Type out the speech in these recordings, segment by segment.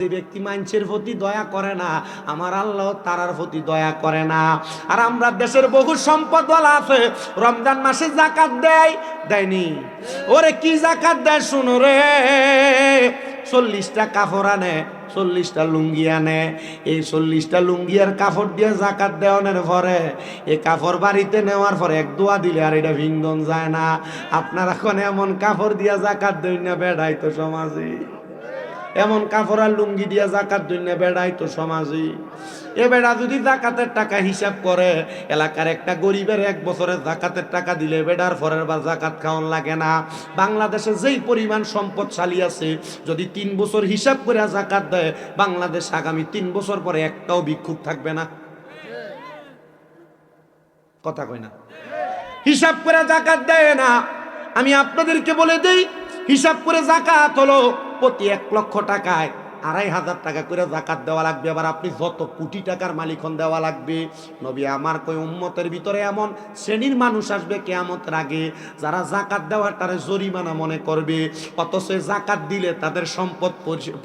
যে ব্যক্তি মানুষের প্রতি দয়া করে না, আমার আল্লাহ তারার প্রতি দয়া করে না। আর আমরা দেশের বহু সম্পদওয়ালা আছে, রমজান মাসে যাকাত দেয়নি। ওরে কি যাকাত দেয় শুনো রে, 40টা কাপড় আনে, 40টা লুঙ্গি আনে। এই 40টা লুঙ্গি আর কাপড় দিয়ে যাকাত দেওয়ানোর পরে এই কাপড় বাড়িতে নেওয়ার পরে এক দোয়া দিলে আর এটা ভিন্দন যায় না। আপনারা এখন এমন কাপড় দিয়ে যাকাত দেন না, বেড়াই তো সমাজে এমন কাপড় আর লুঙ্গি দিয়া জাকাত দইনা বেড়াই তো সমাজে। এ বেড়া যদি জাকাতের টাকা হিসাব করে, এলাকার একটা গরিবের 1 বছরের জাকাতের টাকা দিলে বেড়ার পরের বার জাকাত খাওয়ান লাগে না। বাংলাদেশে যেই পরিমাণ সম্পদশালী আছে, যদি 3 বছর হিসাব করে জাকাত দেয়, বাংলাদেশ আগামী 3 বছর পরে একটাও ভিক্ষুক থাকবে না। কথা কয় না, হিসাব করে জাকাত দেয় না। আমি আপনাদেরকে বলে দেই, হিসাব করে জাকাত হলো প্রতি 1 লক্ষ টাকায় 2,500 টাকা করে জাকাত দেওয়া লাগবে। আবার আপনি যত কোটি টাকার মালিক হন দেওয়া লাগবে। নবী আমার কই উম্মতের ভিতরে এমন শ্রেণীর মানুষ আসবে কিয়ামতের আগে, যারা জাকাত দেওয়াটারে জরিমানা মনে করবে, অথচ জাকাত দিলে তাদের সম্পদ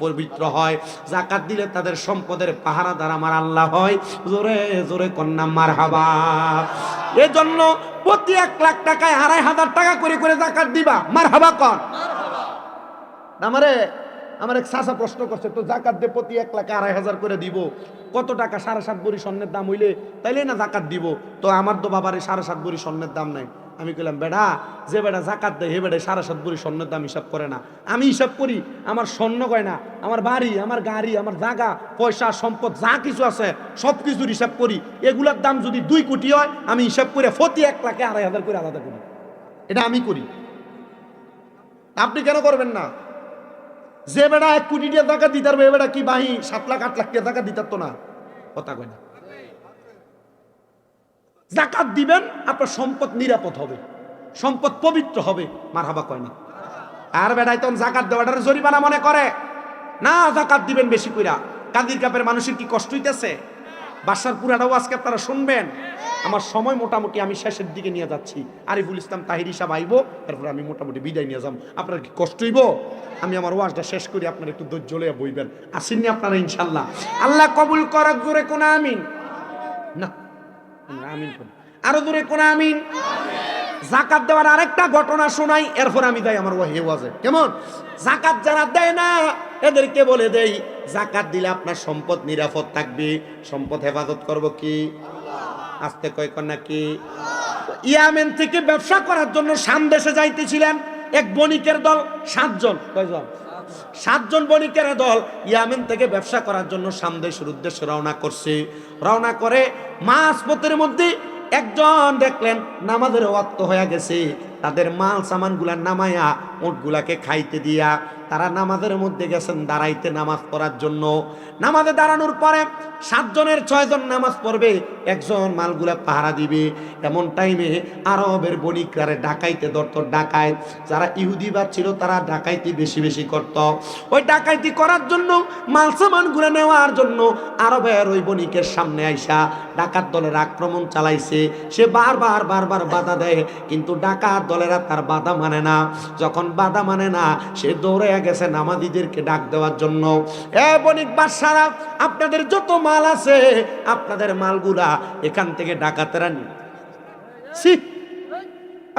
পবিত্র হয়, জাকাত দিলে তাদের সম্পদের পাহারাদার আমার আল্লাহ হয়। জোরে জোরে কন্যা মারহাবা। এজন্য প্রতি 1 লাখ টাকায় 2,500 টাকা করে করে জাকাত দিবা। মারহাবা কর। আমার এক চাচা প্রশ্ন করছে, তো জাকাত দে প্রতি 1 লাখে 2,500 করে দিব, কত টাকা? 7.5 ভরি স্বর্ণের দাম হইলে তাইলে না জাকাত দিব। তো আমার তো বাবারে 7.5 ভরি স্বর্ণের দাম নাই। আমি কইলাম, বেড়া যে বেড়া জাকাত দেয় হে বেড়া 7.5 ভরি স্বর্ণের দাম হিসাব করে না। আমি হিসাব করি আমার স্বর্ণ গয়না, আমার বাড়ি, আমার গাড়ি, আমার জায়গা পয়সা সম্পদ যা কিছু আছে সব কিছুর হিসাব করি। এগুলার দাম যদি 2 কোটি হয়, আমি হিসাব করে প্রতি 1 লাখে 2,500 করে আলাদা করি। এটা আমি করি, আপনি কেন করবেন না? যে বেড়া 1 কোটি টাকা দিতে পারবে, এ বেড়া কি বাহি 7 লাখ 8 লাখ টাকা দিতে তো না। কথা কয় না। জাকাত দিবেন, আপনার সম্পদ নিরাপদ হবে, সম্পদ পবিত্র হবে। মারহাবা কয় না। আর বেড়াই তখন জাকাত দেওয়াটার জরিমানা মনে করে না। জাকাত দিবেন বেশি কইরা। কাদির কাপের মানুষের কি কষ্ট হইতেছে? বাসার পুরাটাও আজকে আপনারা শুনবেন। আমার সময় মোটামুটি আমি শেষের দিকে নিয়ে যাচ্ছি। আরিফুল ইসলাম তাহির সাহেব আইব, তারপরে আমি মোটামুটি বিদায় নিয়ে যাব। আপনার কি কষ্ট হইব? আমি আমার ওয়াজটা শেষ করি, আপনারা একটু ধৈর্য লইয়া বইবেন। আসেননি আপনারা ইনশাল্লাহ? আল্লাহ কবুল করক। জোরে কোন আমিন না, আমিন কোন, আরো জোরে কোন আমিন। জাকাত দেওয়ার আরেকটা ঘটনা শোনাই, এরপর আমি যাই আমার ওয়াজে। কেমন? জাকাত যারা দেয় না এদেরকে বলে দেই, জাকাত দিলে আপনার সম্পদ নিরাপদ থাকবে। সম্পদ হেফাজত করব কি? আস্তে কয় কন্যা কি? ইয়ামেন থেকে ব্যবসা করার জন্য শাম দেশে যাইতেছিলেন এক বণিকের দল, 7 জন। কয়জন? 7 জন বণিকের দল ইয়ামেন থেকে ব্যবসা করার জন্য শাম দেশের উদ্দেশ্যে রওনা করছে। রওনা করে মাঝপথের মধ্যে একজন দেখলেন নামাজের ওয়াক্ত হয়ে গেছে, তাদের মাল সামানগুলা নামায়া উটগুলাকে খাইতে দিয়া তারা নামাজের মধ্যে গেছেন দাঁড়াইতে নামাজ পড়ার জন্য। নামাজে দাঁড়ানোর পরে 7 জনের 6 জন নামাজ পড়বে, একজন মালগুলা পাহারা দিবে। এমন টাইমে আরবের বণিকরা ডাকাইতে ধরত। ডাকাইত যারা ইহুদিবাদ ছিল তারা ডাকাইতি বেশি বেশি করত। ওই ডাকাইতি করার জন্য মাল সামানগুলা নেওয়ার জন্য আরবের ওই বণিকের সামনে আইসা ডাকাত দলের আক্রমণ চালাইছে। সে বারবার বাধা দেয়, কিন্তু ডাকাত দলেরা তার বাধা মানে না। যখন বাধা মানে না, সে দৌড়ে গেছে নামাজীদেরকে ডাক দেওয়ার জন্য। এ বণিক বাদশারা, আপনাদের যত মাল আছে আপনাদের মালগুলা এখান থেকে ডাকাতেরা নিয়ে।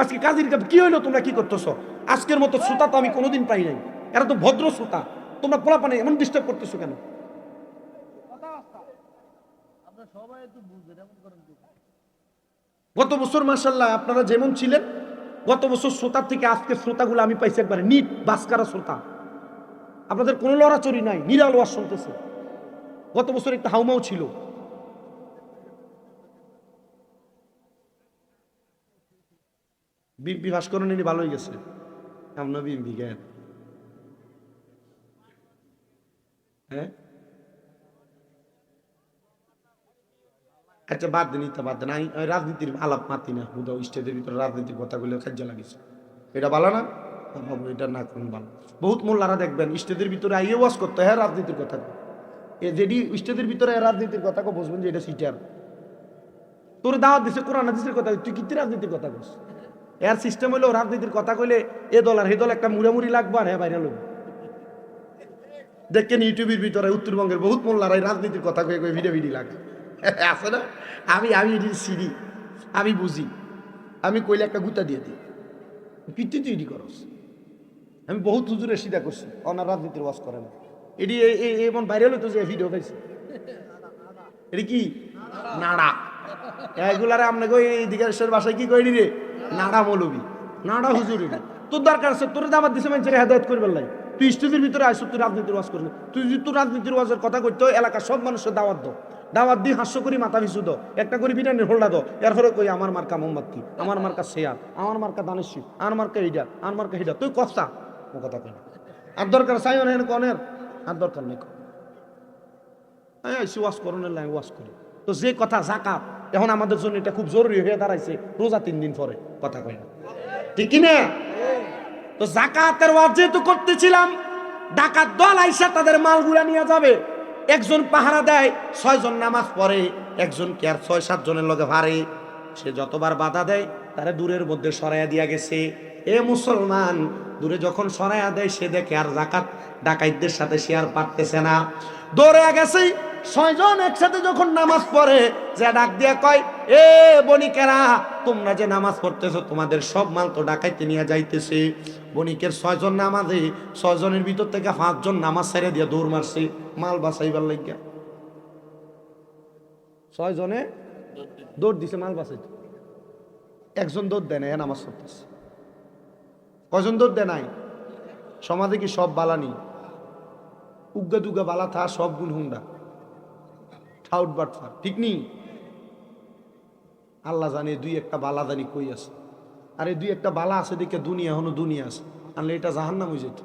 আজকে কাজীর কি হইলো? তোমরা কি করতেছো? আজকের মতো শ্রোতা তো আমি কোনোদিন পাই নাই। এরা তো ভদ্র শ্রোতা, তোমরা পোলা পানে এমন ডিস্টার্ব করতেছো কেন? গত বছর মাশাআল্লাহ আপনারা যেমন ছিলেন, গত বছর শ্রোতার থেকে আজকে শ্রোতাগুলো আমি পাইছি একবারে নিট বাসকারা শ্রোতা। আপনাদের কোনো লড়াচড়ি নাই, নিরাল ওয়াজ শুনতেছে। গত বছর একটা হাউমাও ছিল। বিএনপি ভাস্করণ এনে ভালো হয়ে গেছে। আমরা বিএনপি জ্ঞান, হ্যাঁ আচ্ছা বাদ দেন, ইতা বাদ দেন। আমি রাজনীতির আলাপ মাতি না, হুদা স্টেজের ভিতরে রাজনীতির কথাগুলো খাজ্জা লাগিছে। এটা ভালো না বাবু, এটা না করুন ভালো। বহুত মোল্লারা দেখবেন স্টেজের ভিতরে আইয়ে ওয়াজ করতে, হ্যাঁ রাজনীতির কথা এ যেটি স্টেজের ভিতরে রাজনীতির কথা বুঝবেন যে এটা সিটার। তোর দাওয়াত দিছে কোরআন হাদিসের কথা, তুই কি রাজনীতির কথা বলছ? এর সিস্টেম হলো রাজনীতির কথা কইলে এ দল আর হে দল একটা মুড়ামুড়ি লাগবে, আর হ্যাঁ বাইরে লোক। দেখেন ইউটিউবের ভিতরে উত্তরবঙ্গের বহুত মোল্লারা এই রাজনীতির কথা কয়ে কয়ে ভিডিও লাগে আছে না। আমি এটি সিঁড়ি আমি বুঝি, আমি কইলে একটা গুতা দিয়ে দিই, পিটি তুই এটি করস। আমি বহুত হুজুরে সিধা করছি, অনার রাজনীতির ওয়াজ করে না। এটি এমন ভাইরাল হতো যে ভিডিও পাইছে। এটি কি নাড়া, এগুলারে আপনাকে এই দিকের বাসায় কি কইনি রে, নাড়া মৌলবি, নাড়া হুজুর। তোর দরকার আছে, তোর দাবাত দিছে মানুষের হেদায়ত করবার লাই। তুই স্টেজের ভিতরে আসো, তুই রাজনীতির ওয়াজ করবি। তুই যদি তোর রাজনীতির ওয়াজের কথা করতে এলাকার সব মানুষের দাওয়াত দাও, দাওয়াত দিয়ে হাস্য করি মাথা পিছু দাও, একটা করে বিরিয়ানির হোল্ডা দাও। এরপরে কই আমার মার্কা মোমবাতি, আমার মার্কা শেয়ার, আমার মার্কা দানেশ্বী, আমার মার্কা এইটা, আমার মার্কা এইটা। তুই কস্তা ও কথা কই না। আর দরকার চাই না কনের, আর দরকার নেই। ওয়াজ করনের লাই ওয়াজ করি। তো যে কথা জাকাত, এখন আমাদের জন্য এটা খুব জরুরি হয়ে দাঁড়াইছে। রোজা 3 দিন পরে, কথা কই না, ঠিক কিনা? তো জাকাতের ওয়াজ যেহেতু করতেছিলাম, ডাকাত দল আইসা তাদের মালগুলা নিয়ে যাবে। একজন পাহারা দেয়, 6 জন নামাজ পড়ে, একজন কে আর 6-7 জনের লগে ভারে। সে যতবার বাধা দেয় তারা দূরের মধ্যে সরাইয়া দিয়া গেছে। এ মুসলমান, দূরে যখন সরাইয়া দেয় সে দেখে আর জাকাত ডাকাইতদের সাথে সে আর পারতেছে না, দৌড়ে গেছে। 6 জন একসাথে যখন নামাজ পড়ে, যে ডাক দিয়া কয়, এ বণিকেরা, তোমরা যে নামাজ পড়তেছো তোমাদের সব মাল তো ডাকাইতে নিয়ে যাইতেছে। বণিকের 6 জন নামাজে 6 জনের ভিতর থেকে 5 জন নামাজ ছেড়ে দিয়া দৌড় মারছে মাল বাঁচাইবার লাগিয়া। 6 জনে দৌড় দিছে মাল বাঁচাইতে, একজন দৌড় দেয় নাই, নামাজ পড়তেছে। কয়জন দৌড় দেয় নাই? সমাজে কি সব বালানি উগা দুগা বালা থা, সব গুণ হুন্ডা ঠাউট বাটফার, ঠিক নি? আল্লাহ জানে 2-1টা বালা জানি কই আছে। আর এই 2-1টা বালা আছে দেখে দুনিয়া হনো দুনিয়া আছে, আনলে এটা জাহান্নাম হয়ে যেত।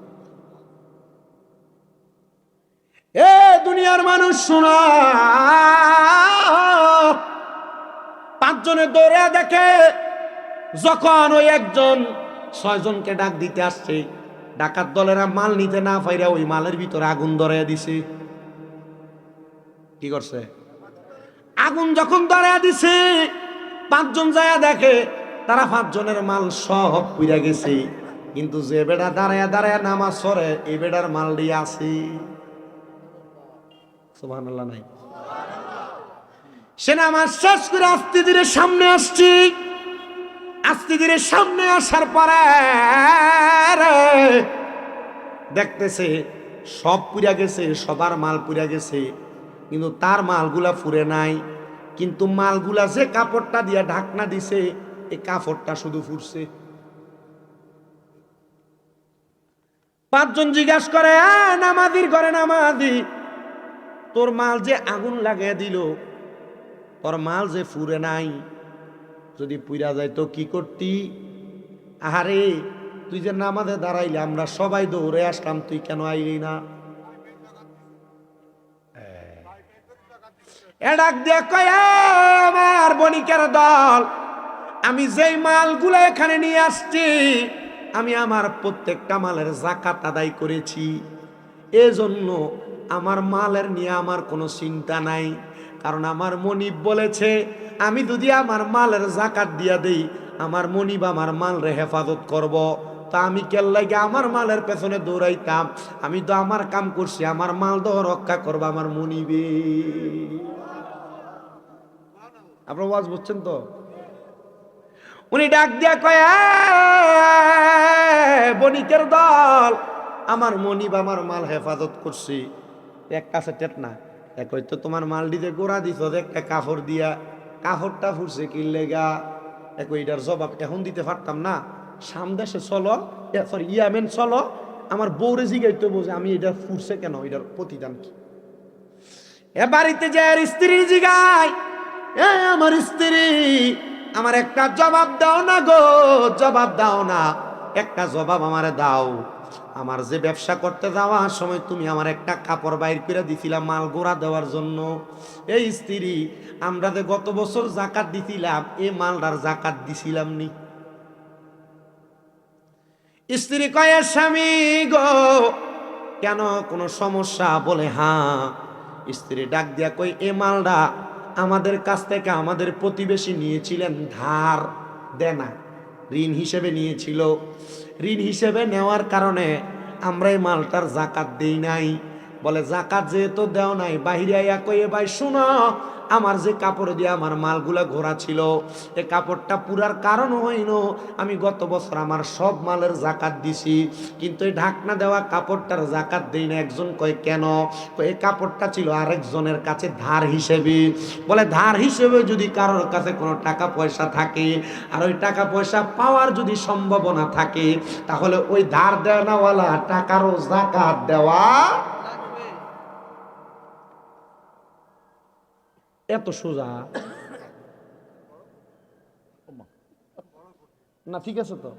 এ দুনিয়ার মানুষ শোনা, 5 জনে দৌড়ে দেখে যখন ওই একজন 6 জনকে ডাক দিতে আসছে, ডাকাত দলেরা মাল নিতে না পাইরা ওই মালের ভিতরে আগুন ধরাইয়া দিছে। কি করছে? আগুন যখন ধরাইয়া দিছে, 5 জন যায় দেখে তারা 5 জনের মাল সব পুড়া গেছে, কিন্তু যে বেড়া দাঁড়ায়া দাঁড়ায়া নামাজ পড়ে এই বেড়ার মাল দিয়ে আছে। সুবহানাল্লাহ নাই? সে নামাজ শেষ করে আস্তে ধীরে সামনে আসছি। আস্তে ধীরে সামনে আসার পরে দেখতেছে সব পুড়া গেছে, সবার মাল পুড়া গেছে, কিন্তু তার মালগুলা ফুরে নাই। কিন্তু মালগুলা যে কাপড়টা দিয়া ঢাকনা দিছে, এই কাপড়টা শুধু ফুরছে। 5 জন জিজ্ঞাসা করে, নামাজির ঘরে নামাজি, তোর মাল যে আগুন লাগিয়ে দিল, তোর মাল যে ফুরে নাই, যদি পুইরা যায় তো কি করতি? আহারে, তুই যে নামাজে দাঁড়াইলে আমরা সবাই দৌড়ে আসলাম, তুই কেন আইলি না? ডাক দিয়ে কয়, আমার বণিকের দল, আমি যেই মালগুলো এখানে নিয়ে আসছি, আমি আমার প্রত্যেকটা মালের যাকাত আদায় করেছি। এজন্য আমার মালের নিয়ে আমার কোনো চিন্তা নাই। কারণ আমার মনিব বলেছে, আমি যদি আমার মালের যাকাত দিয়া দেই, আমার মনিব আমার মালরে হেফাজত করব। তা আমি কেল্লাইকে আমার মালের পেছনে দৌড়াইতাম? আমি তো আমার কাম করছি, আমার মাল তো রক্ষা করবো আমার মনিবে। আপনার ওয়াজ বুঝছেন তো? উনি ডাক দিয়া কয়, বণিকের দল, আমার মনিব আমার মাল হেফাজত করছি। এক কাছে টেট না, এক হয়তো তোমার মাল দিতে গোড়া দিছ, একটা কাপড় দিয়া, কাপড়টা ফুরছে কি লেগা? এক এটার জবাব এখন দিতে পারতাম না। সামদেশে চলো, সরি ইয়ামেন চলো, আমার বউরে জিগাইতে বোঝে আমি এটা ফুরছে কেন, এটার প্রতিদান কি? এ বাড়িতে যে স্ত্রী জিগায়, আমার স্ত্রী, আমার একটা জবাব দাও না গো, জবাব দাও না, একটা জবাব আমারে দাও। আমার যে ব্যবসা করতে যাওয়ার সময় তুমি আমার একটা কাপড় বাইর করে দিছিলাম মাল গোড়া দেওয়ার জন্য, এই স্ত্রী, আমরা যে গত বছর যাকাত দিছিলাম, এই মালটার যাকাত দিছিলাম নি? স্ত্রী কয়, স্বামী গো, কেন, কোনো সমস্যা? বলে হ্যাঁ। স্ত্রী ডাক দিয়া কই, এ মালটা আমাদের কাছ থেকে আমাদের প্রতিবেশী নিয়েছিলেন ধার দেনা, ঋণ হিসেবে নিয়েছিল। ঋণ হিসেবে নেওয়ার কারণে আমরা এই মালটার যাকাত দেই নাই। বলে জাকাত যেহেতু দেও নাই, বাহিরে আইয়া কয়ে ভাই শোনো, আমার যে কাপড় দিয়ে আমার মালগুলা ঘোরা ছিল, এই কাপড়টা পুরার কারণ হইল আমি গত বছর আমার সব মালের জাকাত দিছি, কিন্তু এই ঢাকনা দেওয়া কাপড়টার জাকাত দেই না। একজন কয় কেন? এই কাপড়টা ছিল আরেকজনের কাছে ধার হিসেবে। বলে ধার হিসেবে যদি কারোর কাছে কোনো টাকা পয়সা থাকে আর ওই টাকা পয়সা পাওয়ার যদি সম্ভাবনা থাকে, তাহলে ওই ধার দেওয়ালা টাকারও জাকাত দেওয়া। এত সোজা না? ঠিক আছে, তো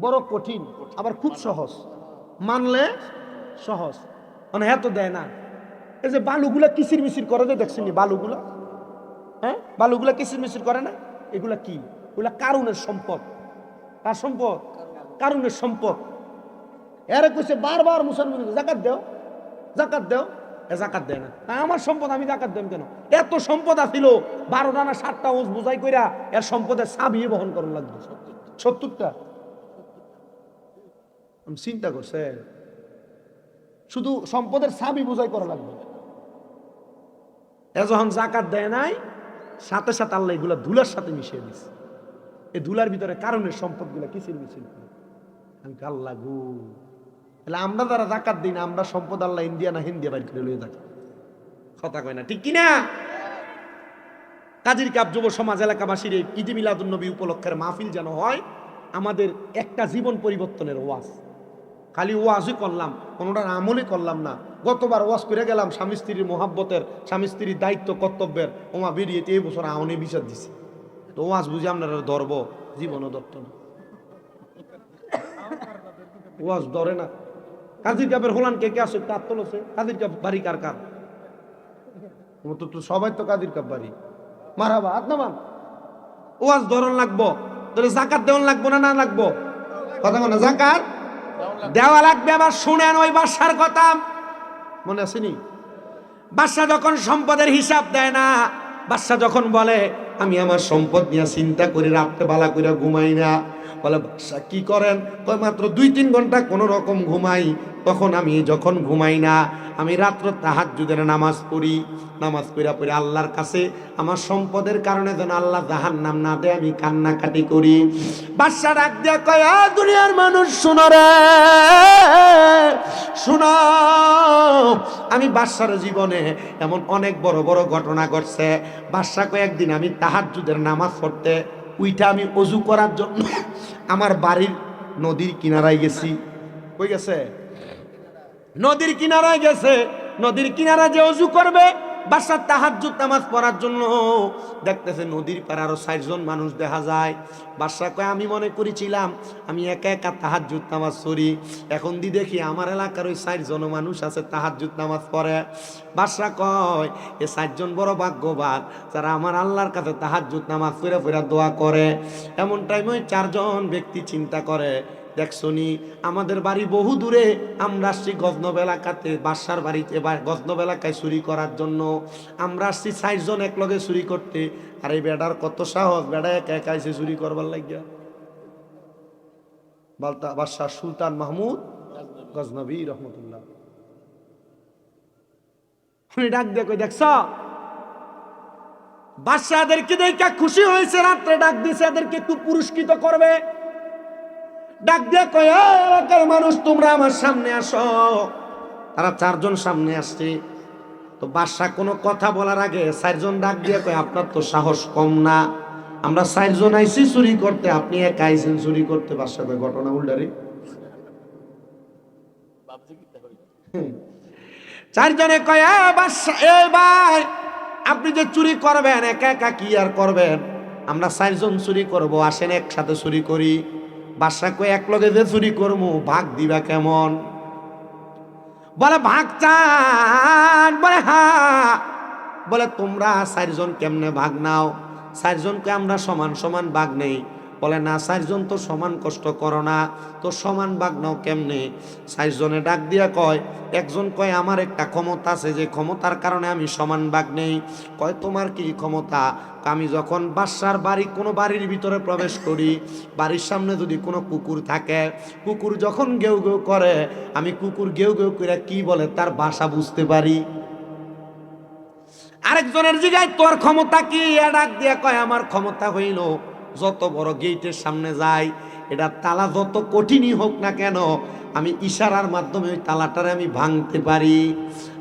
বড় কঠিন, আবার খুব সহজ, মানলে সহজ। মানে এত দেয় না। এই যে বালুগুলা কিসির মিচির করে, দেখছেন বালুগুলা? হ্যাঁ, বালুগুলা কিসির মিচির করে না? এগুলা কি? এগুলা কারুনের সম্পদ। কার সম্পদ? কারুনের সম্পদ। এরা কইছে বারবার মুসলমান জাকাত দেও, জাকাত দেও, জাকাত দেয় না। তা আমার সম্পদ আমি জাকাত দেন কেন? এত সম্পদ আছিল, 12টা না 7টা ওজ বোঝাই কইরা এর সম্পদের চাবি বহন করার লাগবে। 70টা চিন্তা করছে, শুধু সম্পদের চাবি বোঝাই করা লাগবে। এ যখন জাকাত দেয় নাই, সাথে সাথে আল্লাহ এগুলা ধুলার সাথে মিশিয়ে দিচ্ছে। এই ধুলার ভিতরে কারণের সম্পদ গুলা কিসির মিছিল করে। আল্লাহ গো, তাহলে আমরা যারা জাকাত দিই না, আমরা সম্পদ আল্লাহ ইন্ডিয়া না হিন্দিয়া বাইর করে লইয়ে থাকি। কথা কয় না, ঠিক কিনা? কাজীর কাপ যুব সমাজ এলাকাবাসীর এই ঈদ মিলাদুন নবী উপলক্ষের মাহফিল যেন হয় আমাদের একটা জীবন পরিবর্তনের ওয়াজ। খালি ওয়াজই করলাম, কোনোটার আমলই করলাম না। গতবার ওয়াজ করে গেলাম স্বামী স্ত্রীর মোহাব্বতের, স্বামী স্ত্রীর দায়িত্ব কর্তব্যের, ওমা বেরিয়ে এই বছর আউনে বিচার দিছি। তো ওয়াজ বুঝি আপনারা ধরব, জীবনও ধরত না, ওয়াজ ধরে না। কাজীর কাপের হোলান কে কে আসে তার তোলছে? কাজীর কাপ বাড়ি কার কার? তো সবাই তো কাজীর কাপ বাড়ি। মারহাবা, আত্মামান ওয়াজ ধরন লাগবো, তাহলে জাকাত দেওয়ান লাগবো না? না লাগবো? কথা বলে জাকাত দেওয়া লাগবে। আবার শুনেন ওই বাদশার কথা, মনে আসেনি? বাদশা যখন সম্পদের হিসাব দেয় না, বাদশা যখন বলে আমি আমার সম্পদ নিয়ে চিন্তা করি, রাত্রে বালা করে ঘুমাই না। বলে বাদশা কি করেন? কয় মাত্র 2-3 ঘন্টা কোন রকম ঘুমাই। তখন আমি যখন ঘুমাই না, আমি রাত্র তাহাজ্জুদের নামাজ পড়ি। নামাজ পড়ে আল্লাহর কাছে আমার সম্পদের কারণে যেন আল্লাহ জাহান্নাম না দেয়, আমি কান্নাকাটি করি। বাদশা ডাক দিয়া কয়, দুনিয়ার মানুষ শোনো রে, শোনো, আমি বাদশার জীবনে এমন অনেক বড় বড় ঘটনা ঘটছে। বাদশা কয় একদিন আমি তাহাজ্জুদের নামাজ পড়তে উইটা আমি অজু করার জন্য আমার বাড়ির নদীর কিনারায় গেছি। কই গেছে? নদীর কিনারায় গেছে। নদীর কিনারা যে অজু করবে, বাদশা তাহাজ্জুদ নামাজ পড়ার জন্য দেখতেছে নদীর পাড়ে আরো 4 জন মানুষ দেখা যায়। বাদশা কয় আমি মনে করেছিলাম আমি একা একা তাহাজ্জুদ নামাজ পড়ি, এখন দেখি আমার এলাকার ওই 4 জন মানুষ আছে তাহাজ্জুদ নামাজ পড়ে। বাদশা কয় এ 4 জন বড় ভাগ্যবান যারা আমার আল্লাহর কাছে তাহাজ্জুদ নামাজ পড়ে পড়ে দোয়া করে। এমন টাইমে ওই 4 জন ব্যক্তি চিন্তা করে, দেখছনি আমাদের বাড়ি বহু দূরে, আমরা আসছি গজনব এলাকাতে বাদশার বাড়িতে, গজনব এলাকায় চুরি করার জন্য। আমরা আসছি 4 জন একলগে চুরি করতে, আর এই বেটার কত সাহস, বেটা একা একা এসে চুরি করবার লাগিয়া। বাদশাহ সুলতান মাহমুদ গজনবী রহমতুল্লাহ ডাক দিয়ে কই, দেখছ বাদশাদেরকে দেখে খুশি হয়েছে, রাত্রে ডাক দিছে এদেরকে একটু পুরস্কৃত করবে। ডাক দিয়ে কয়, এলাকার মানুষ তোমরা আমার সামনে আসো। তারা 4 জন সামনে আসছে। তো বাদশা কোনো কথা বলার আগে 4 জন ডাক দিয়ে কয়, আপনার তো সাহস কম না, আমরা 4 জন আইছি চুরি করতে, আপনি একা আইছেন চুরি করতে। বাদশা কয় ঘটনা উল্টারি। 4 জনে কয়, বাদশা এ ভাই আপনি যে চুরি করবেন একা একা কি আর করবেন, আমরা 4 জন চুরি করব, আসেন একসাথে চুরি করি। বাদশা কয় একলগে যে চুরি করবো ভাগ দিবা কেমন? বলে ভাগ চান? বলে হ্যাঁ। বলে তোমরা 4 জন কেমনে ভাগ নাও? 4 জনকে আমরা সমান সমান ভাগ নেই। বলে না, 4 জন তো সমান কষ্ট করো না, তো সমান ভাগ নাও কেমনে? 4 জনে ডাক দিয়া কয়, একজন কয় আমার একটা ক্ষমতা আছে, যে ক্ষমতার কারণে আমি সমান ভাগ নেই। কয় তোমার কি ক্ষমতা? আমি যখন বাসার বাড়ি, কোনো বাড়ির ভিতরে প্রবেশ করি, বাড়ির সামনে যদি কোনো কুকুর থাকে, কুকুর যখন গেউ গেউ করে, আমি কুকুর গেউ গেউ করে কি বলে তার ভাষা বুঝতে পারি। আরেকজনের জিগায় তোর ক্ষমতা কি? ডাক দিয়া কয় আমার ক্ষমতা হইল যত বড় গেটের সামনে যাই, এটা তালা যত কঠিনই হোক না কেন, আমি ইশারার মাধ্যমে ওই তালাটারে আমি ভাঙতে পারি।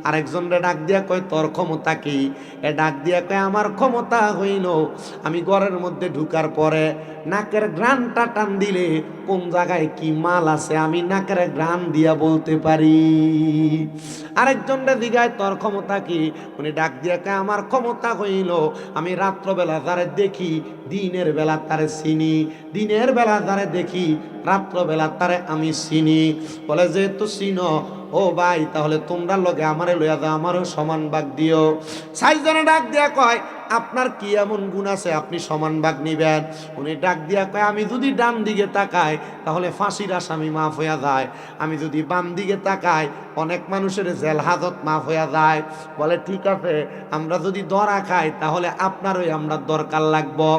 আরেকজনরে ডাক দিয়া কয় তোর ক্ষমতা কি? ডাক দিয়া কয় আমার ক্ষমতা হইল আমি ঘরের মধ্যে ঢুকার পরে নাকের গ্রানটা টান দিলে কোন জায়গায় কি মাল আছে আমি নাকের গ্রান দিয়া বলতে পারি। আরেকজনরে জিগায় তোর ক্ষমতা কি? উনি ডাক দিয়া কয় আমার ক্ষমতা হইল আমি রাত্রবেলা যারে দেখি দিনের বেলা তারে চিনি, দিনের বেলা যারে দেখি রাত্রবেলা তারে আমি চিনি। বলে যেহেতু চিনো ও ভাই, তাহলে তোমরা লগে আমারে লইয়া দাও, আমারও সমান ভাগ দিও। 4 জনে ডাক দিয়া কয় আপনার কি এমন গুণ আছে আপনি সমান ভাগ নিবেন? উনি ডাক দিয়া কয় আমি যদি ডান দিকে তাকাই তাহলে ফাঁসির আসামি মাফ হইয়া যায়, আমি যদি বাম দিকে তাকাই অনেক মানুষের জেল হাজত মাফ হইয়া যায়। বলে ঠিক আছে, আমরা যদি ধরা খাই তাহলে আপনারই আমরা দরকার লাগবো,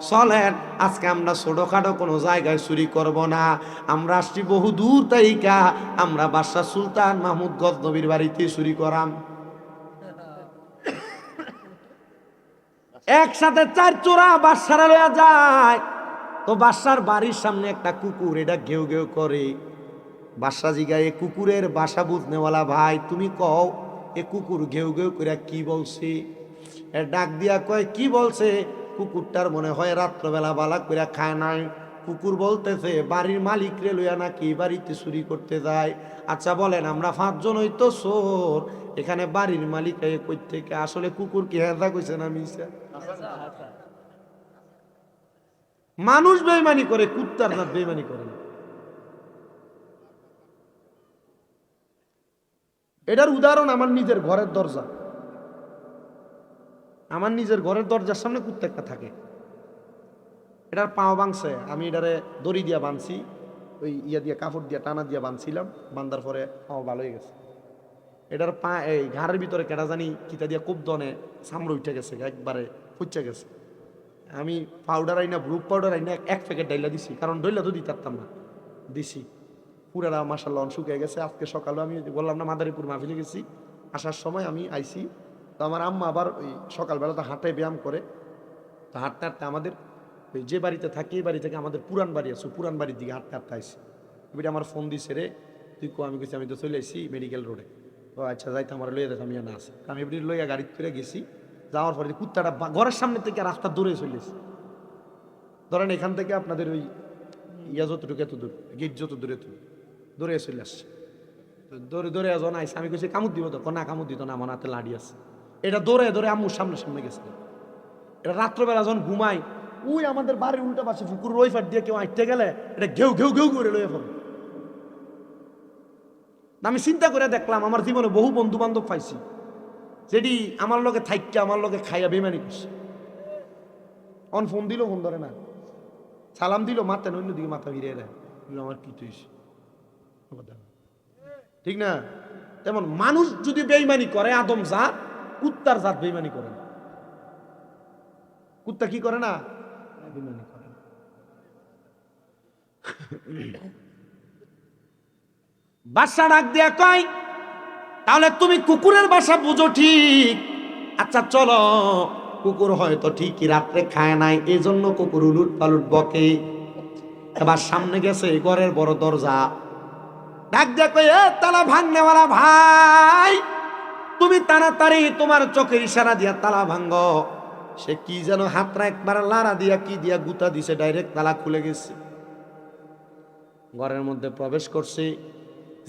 চলেন আজকে আমরা ছোটখাটো কোনো জায়গায় চুরি করব না, আমরা আসছি বহু দূর তাইকা, আমরা বাদশা সুলতান মাহমুদ গজনবীর বাড়িতে চুরি করাম। একসাথে 4 চোরা বাদশারা লইয়া যায়। তো বাদশার বাড়ির সামনে একটা কুকুর, এটা ঘেউ ঘেউ করে। বাদশা জিগায় এ কুকুরের বাসা বুঝনেওয়ালা ভাই তুমি কও এ কুকুর ঘেউ ঘেউ করে কি বলছে? এ ডাক দিয়া কয় কি বলছে? কুকুরটার মনে হয় রাত্রবেলা বালা করে খায় নাই, কুকুর বলতেছে বাড়ির মালিক রে লইয়া নাকি বাড়িতে চুরি করতে যায়। আচ্ছা বলেন আমরা 5 জন হইতো চোর, এখানে বাড়ির মালিক কই থেকে? আসলে কুকুর কি হেজা কইছে না মিছা? মানুষ বেইমানি করে, কুত্তার না বেইমানি করে না। এটার উদাহরণ আমার নিজের ঘরের দরজা। আমার নিজের ঘরের দরজার সামনে কুত্তা একটা থাকে, এটার পাও ভাঙছে, আমি এটারে দড়ি দিয়া বাঁধছি, ওই ইয়া দিয়ে কাপড় দিয়া টানা দিয়া বাঁধছিলাম, বান্ধার পরে পাও ভালো হয়ে গেছে। এটার পা এই ঘাড়ের ভিতরে কেটা জানি কিতা দিয়া খুব দনে সামড়ে উঠে গেছে, একবারে ফুচে গেছে। আমি পাউডার আইনা, ব্রুক পাউডার আইনা 1 প্যাকেট ডাইলা দিছি, কারণ ডইলা তো দিতে পারতাম না, দিছি। পুরারা মাশাআল্লাহ শুকিয়ে গেছে। আজকে সকালে আমি বললাম না মাদারীপুর মাহফিলে গেছি, আসার সময় আমি আইছি, তো আমার আম্মা আবার ওই সকালবেলা তো হাঁটে ব্যায়াম করে, তো হাঁটতে হাঁটতে আমাদের ওই যে বাড়িতে থাকি এই বাড়ি থেকে আমাদের পুরান বাড়ি আছে, পুরান বাড়ির দিকে হাঁটতে হাঁটতে আইসি। এবারে আমার ফোন দিছে রে তুই কো? আমি কইছি আমি তো চলে আসছি মেডিকেল রোডে। ও আচ্ছা যাইতে আমার লইয়া দেখ আমি না আছে, আমি এবারে লইয়া গাড়ি করে গেছি। যাওয়ার পরে কুত্তাটা ঘরের সামনে থেকে রাস্তা দূরে চলেছে, ধরেন এখান থেকে আপনাদের ওই ইয়া যতটুকু এত দূর, গেট যত দূরে তো দৌড়ে চলে আসছে। দৌড়ে দৌড়ে এজন আইসে, আমি কইছি কামড় দিব তো? না কামড় দিত না, আমার হাতে লাড়ি আছে। এটা দৌড়ে দৌড়ে আম্মুর সামনে সামনে গেছে। এটা রাত্রবেলা যখন ঘুমাই, ওই আমাদের বাড়ির উল্টা পাশে পুকুর ওই ফাট দিয়ে কেউ আঁটতে গেলে এটা ঘেউ ঘেউ ঘেউ করে লইয়া পড়ে। আমি চিন্তা করে দেখলাম আমার জীবনে বহু বন্ধু বান্ধব পাইছি যেটি আমার লগে থাইকা আমার লগে খাইয়া বেমানি করছে। অন ফোন দিল ফোন ধরে না, সালাম দিল মাথা অন্যদিকে মাথা ফিরিয়ে দেয়, আমার কি তুই ঠিক না? তেমন মানুষ যদি বেইমানি করে আদম জাত, কুত্তার জাত বেইমানি করে না। কুত্তা কি করে না? বেইমানি করে না। বাসা ডাক দিয়া কয় তাহলে তুমি কুকুরের বাসা বুঝো ঠিক, আচ্ছা চলো, কুকুর হয়তো ঠিকই রাত্রে খায় নাই, এই জন্য কুকুর উলুট পালুট বকে। এবার সামনে গেছে ঘরের বড় দরজা, ডাক দিয়া কই এ তালা ভাঙনেওয়ালা ভাই, তুমি তাড়াতাড়ি তোমার চোখের ইশারা দিয়া তালা ভাঙ্গো। সে কি যেন হাতটা একবার লাড়া দিয়া কি দিয়া গুতা দিছে, ডাইরেক্ট তালা খুলে গেছে। ঘরের মধ্যে প্রবেশ করছে,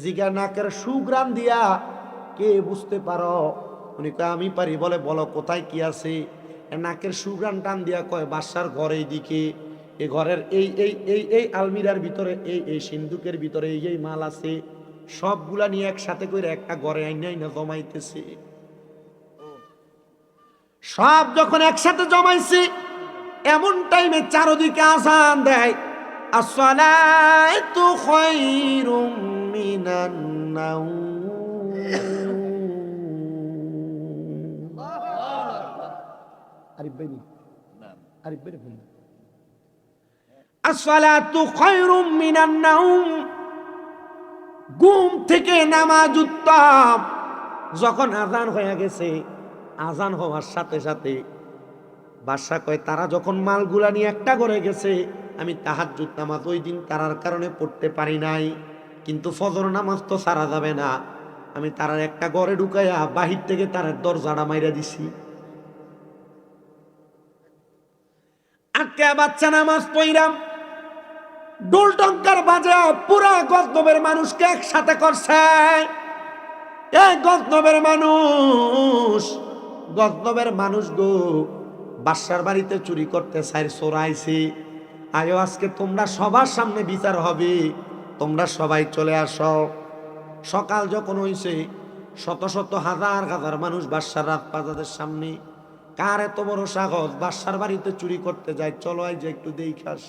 জিগা নাকের সুগ্রাম দিয়া কে বুঝতে পারো? উনি কয় আমি পারি। বলে বলো কোথায় কি আছে? নাকের সুগ্রাম টান দিয়া কয় বাসার ঘর এই দিকে, এই ঘরের এই এই এই এই আলমিরার ভিতরে এই এই সিন্ধুকের ভিতরে এই এই মাল আছে, সবগুলা নিয়ে একসাথে করে একটা ঘরে আইনা আইনা জমাইতেছে। সব যখন একসাথে জমাইছি, এমন টাইমে চারদিকে আজান দেয়, আসসালাতু খায়রুম মিনান নাওম। আরিফ ভাই আরিফ ভাই বলুন, আসসালাতু খায়রুম মিনান নাওম, ঘুম থেকে নামাজ উত্তম। যখন আজান হয়ে গেছে, আজান হওয়ার সাথে সাথে বাদশা কয়, তারা যখন মালগুলা নিয়ে একটা ঘরে গেছে, আমি তাহাজ্জুদ নামাজ ওই দিন তারার কারণে পড়তে পারি নাই, কিন্তু ফজর নামাজ তো সারা যাবে না, আমি তারার একটা ঘরে ঢুকাইয়া বাহির থেকে তার দরজাটা মাইরা দিছি। আটকে বাচ্চা নামাজ পড়লাম, ডোল টঙ্কার বাজা পুরা গজনবের মানুষকে একসাথে করছে। এই গজনবের মানুষ গো, বাদশার বাড়িতে চুরি করতে চাই চোরাইছি, আয়ো আজকে তোমরা সবার সামনে বিচার হবে, তোমরা সবাই চলে আসো। সকাল যখন হইছে, শত শত হাজার হাজার মানুষ বাদশার রাজপ্রাসাদের সামনে। কার এত বড় সাহস বাদশার বাড়িতে চুরি করতে যায়? চলো আই যে একটু দেখাস।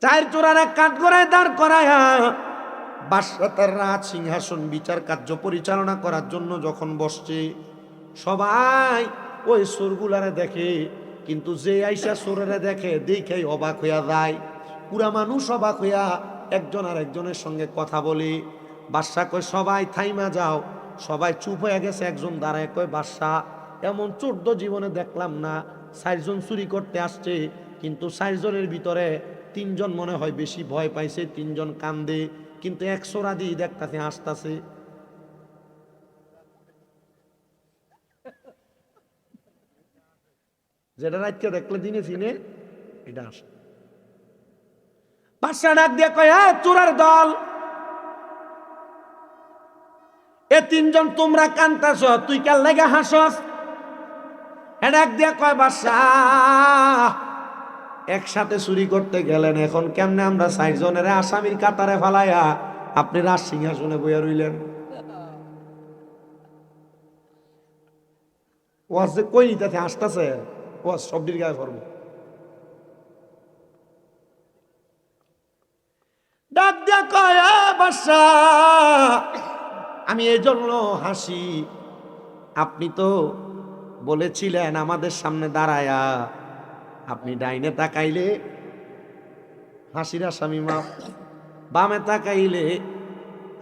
চার চোরার এক কাঠ করায় দাঁড় করায়া বাদশা তার রাজ সিংহাসন বিচার কার্য পরিচালনা করার জন্য যখন বসছে, সবাই ওই চোরগুলারে দেখে, কিন্তু যে আইসা চোরেরা দেখে দেখেই অবাক হইয়া যায়। পুরা মানুষ অবাক হইয়া একজন আর একজনের সঙ্গে কথা বলে। বাদশা কয়, সবাই থাইমা যাও। সবাই চুপ হয়ে গেছে। একজন দাঁড়ায় কয়, বাদশা, এমন চোর তো জীবনে দেখলাম না। 4 জন চুরি করতে আসছে, কিন্তু 4 জনের ভিতরে 3 জন মনে হয় বেশি ভয় পাইছে, 3 জন কান্দে, কিন্তু এক চোরাদি দেখতাছে হাসতাছে। যেটা রাতকে দেখলে দিনে চিনে এটা আসে। বাদশা ডাক দিয়ে কয়, চোরের দল, এ 3 জন তোমরা কান্তাছ, তুই কার লাগা হাসস? ডাক দিয়ে কয়, বাদশা, একসাথে চুরি করতে গেলেন, এখন কেমনে আমরা 4 জনের আসামির কাতারে ফালাইয়া আপনি রাজ সিংহাসনে বইয়া রইলেন? ওয়াজ যে কই নিতে হাসতেছে, ওয়াজ সবটির গায়ে পড়বো। ডাক দিয়া কয়, বাদশা, আমি এই জন্য হাসি, আপনি তো বলেছিলেন আমাদের সামনে দাঁড়ায়া আপনি ডাইনে তাকাইলে হাসির আসামি মাপ, বামে তাকাইলে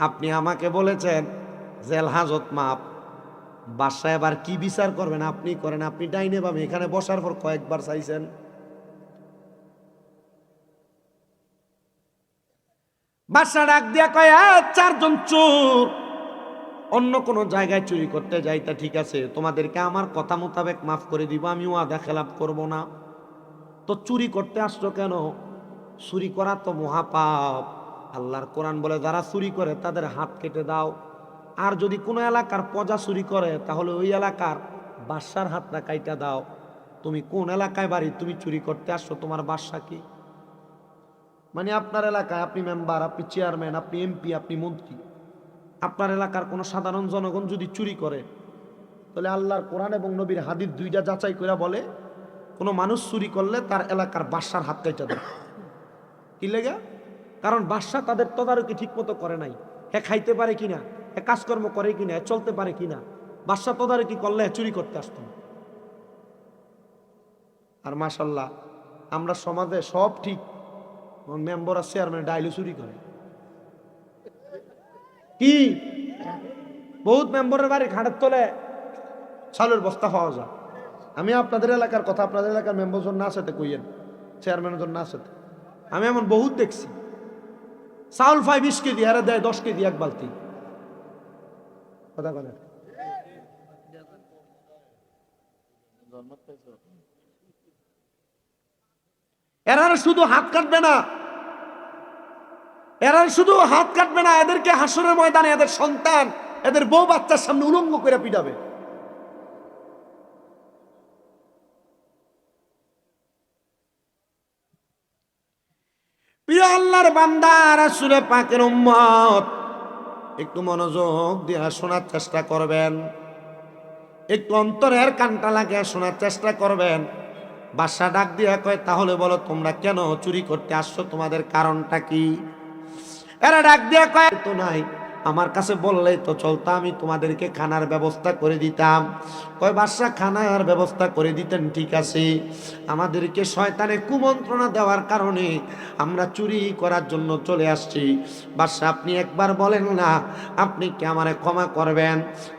আপনি আমাকে বলেছেন জেল হাজত মাপ। বাদশা এবার কি বিচার করবেন আপনি করেন, আপনি ডাইনে বামে এখানে বসার পর কয়েকবার চাইছেন। বাদশা ডাক দিয়া কয়, 4 জন চোর অন্য কোন জায়গায় চুরি করতে যাইতা, ঠিক আছে, তোমাদেরকে আমার কথা মোতাবেক মাফ করে দিব, আমি ওয়াদা খেলাপ করব না। তো চুরি করতে আসছো কেন? চুরি করা তো মহাপাপ। আল্লাহর কোরআন বলে, যারা চুরি করে তাদের হাত কেটে দাও। আর যদি কোনো এলাকার প্রজা চুরি করে, তাহলে ওই এলাকার বাদশার হাতটা কাইটা দাও। তুমি কোন এলাকায় বাড়ি, তুমি চুরি করতে আসছো, তোমার বাদশা কি? মানে আপনার এলাকায় আপনি মেম্বার, আপনি চেয়ারম্যান, আপনি এমপি, আপনি মন্ত্রী, আপনার এলাকার কোনো সাধারণ জনগণ যদি চুরি করে, তাহলে আল্লাহর কোরআন এবং নবীর হাদিস দুইটা যাচাই করে বলে, কোনো মানুষ চুরি করলে তার এলাকার বাদশার হাত কাইটা দেয়। কি লেগে? কারণ বাদশা তাদের তদারকি ঠিক মতো করে নাই। হ্যাঁ খাইতে পারে কিনা, হ্যাঁ কাজকর্ম করে কিনা, চলতে পারে কিনা, বাদশা তদারকি করলে চুরি করতে আসতো না। আর মাশাল্লাহ আমরা সমাজে সব ঠিক, মেম্বার আর চেয়ারম্যান ডাইলে চুরি করে। কি বহুত মেম্বারের বাড়ি ঘাটের তলে চালের বস্তা পাওয়া যায়। আমি আপনাদের এলাকার কথা, আপনাদের এলাকার মেম্বার জন না সাথে কইয়েন, চেয়ারম্যানের জন না সাথে, আমি এমন বহুত দেখছি। চাউল 20 কেজি, আরে দেয় 10 কেজি এক বালতি। কথা বলেন, এরা শুধু হাত কাটবে না, এদেরকে হাসরের ময়দানে এদের সন্তান, এদের বউ বাচ্চার সামনে উলঙ্গ করে পিটাবে। প্রিয় আল্লাহর বান্দা, রাসূল পাকের উম্মত, একটু মনোযোগ দিয়ে শোনার চেষ্টা করবেন, একটু অন্তরের কানটা লাগিয়ে শোনার চেষ্টা করবেন। বাদশা ডাক দিয়ে কয়, তাহলে বলো তোমরা কেন চুরি করতে আসছো, তোমাদের কারণটা কি? এরা ডাক দিয়ে কয়, তো নাই, আমার কাছে বললেই তো চলতো, আমি তোমাদেরকে খানার ব্যবস্থা করে দিতাম। কয় বাদশা খানার ব্যবস্থা করে দিতেন ঠিক আছে, আমাদেরকে শয়তানে কুমন্ত্রণা দেওয়ার কারণে আমরা চুরি করার জন্য চলে আসছি। বাদশা আপনি একবার বলেন না, আপনি কি আমারে ক্ষমা করবেন,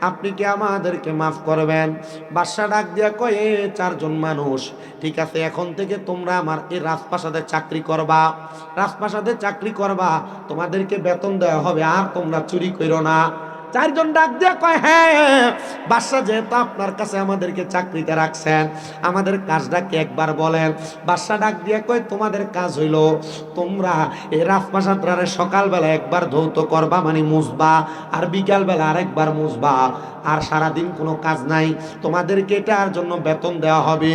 আপনি কি আমাদেরকে মাফ করবেন? বাদশা ডাক দিয়া কয়, এ চারজন মানুষ, ঠিক আছে, এখন থেকে তোমরা আমার এই রাজপ্রাসাদে চাকরি করবা, রাজপ্রাসাদে চাকরি করবা, তোমাদেরকে বেতন দেওয়া হবে, আর তোমরা চুরি করো না। চারজন ডাক দিয়ে কয়, হ্যাঁ বাদশা, যেহেতু আপনার কাছে আমাদেরকে চাকরিতে রাখছেন, আমাদের কাজটা কি একবার বলেন। বাদশা ডাক দিয়ে কয়, তোমাদের কাজ হইল তোমরা এই রাজপ্রাসাদটারে সকালবেলা একবার ধৌত করবা, মানে মুছবা, আর বিকালবেলা আরেকবার মুছবা, আর সারাদিন কোনো কাজ নাই, তোমাদেরকে এটার জন্য বেতন দেওয়া হবে।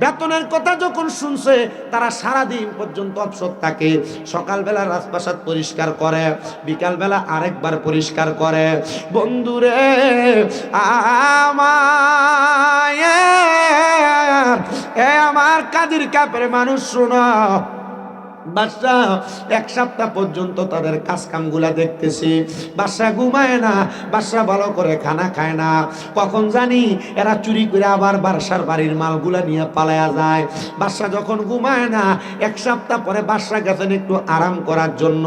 বেতনের কথা যখন শুনছে, তারা সারাদিন পর্যন্ত অবসর থাকে, সকালবেলা রাজপ্রাসাদ পরিষ্কার করে, বিকালবেলা আরেকবার পরিষ্কার করে। বন্ধুরে আমার কাদির কাপের মানুষ, শোনো, বাদশা এক সপ্তাহ পর্যন্ত তাদের কাজ কামগুলা দেখতেছি, বাদশা ঘুমায় না, বাদশা ভালো করে খানা খায় না, কখন জানি এরা চুরি করে আবার বাদশার বাড়ির মালগুলা নিয়ে পালায়া যায়। বাদশা যখন ঘুমায় না, এক সপ্তাহ পরে বাদশা গেছেন একটু আরাম করার জন্য,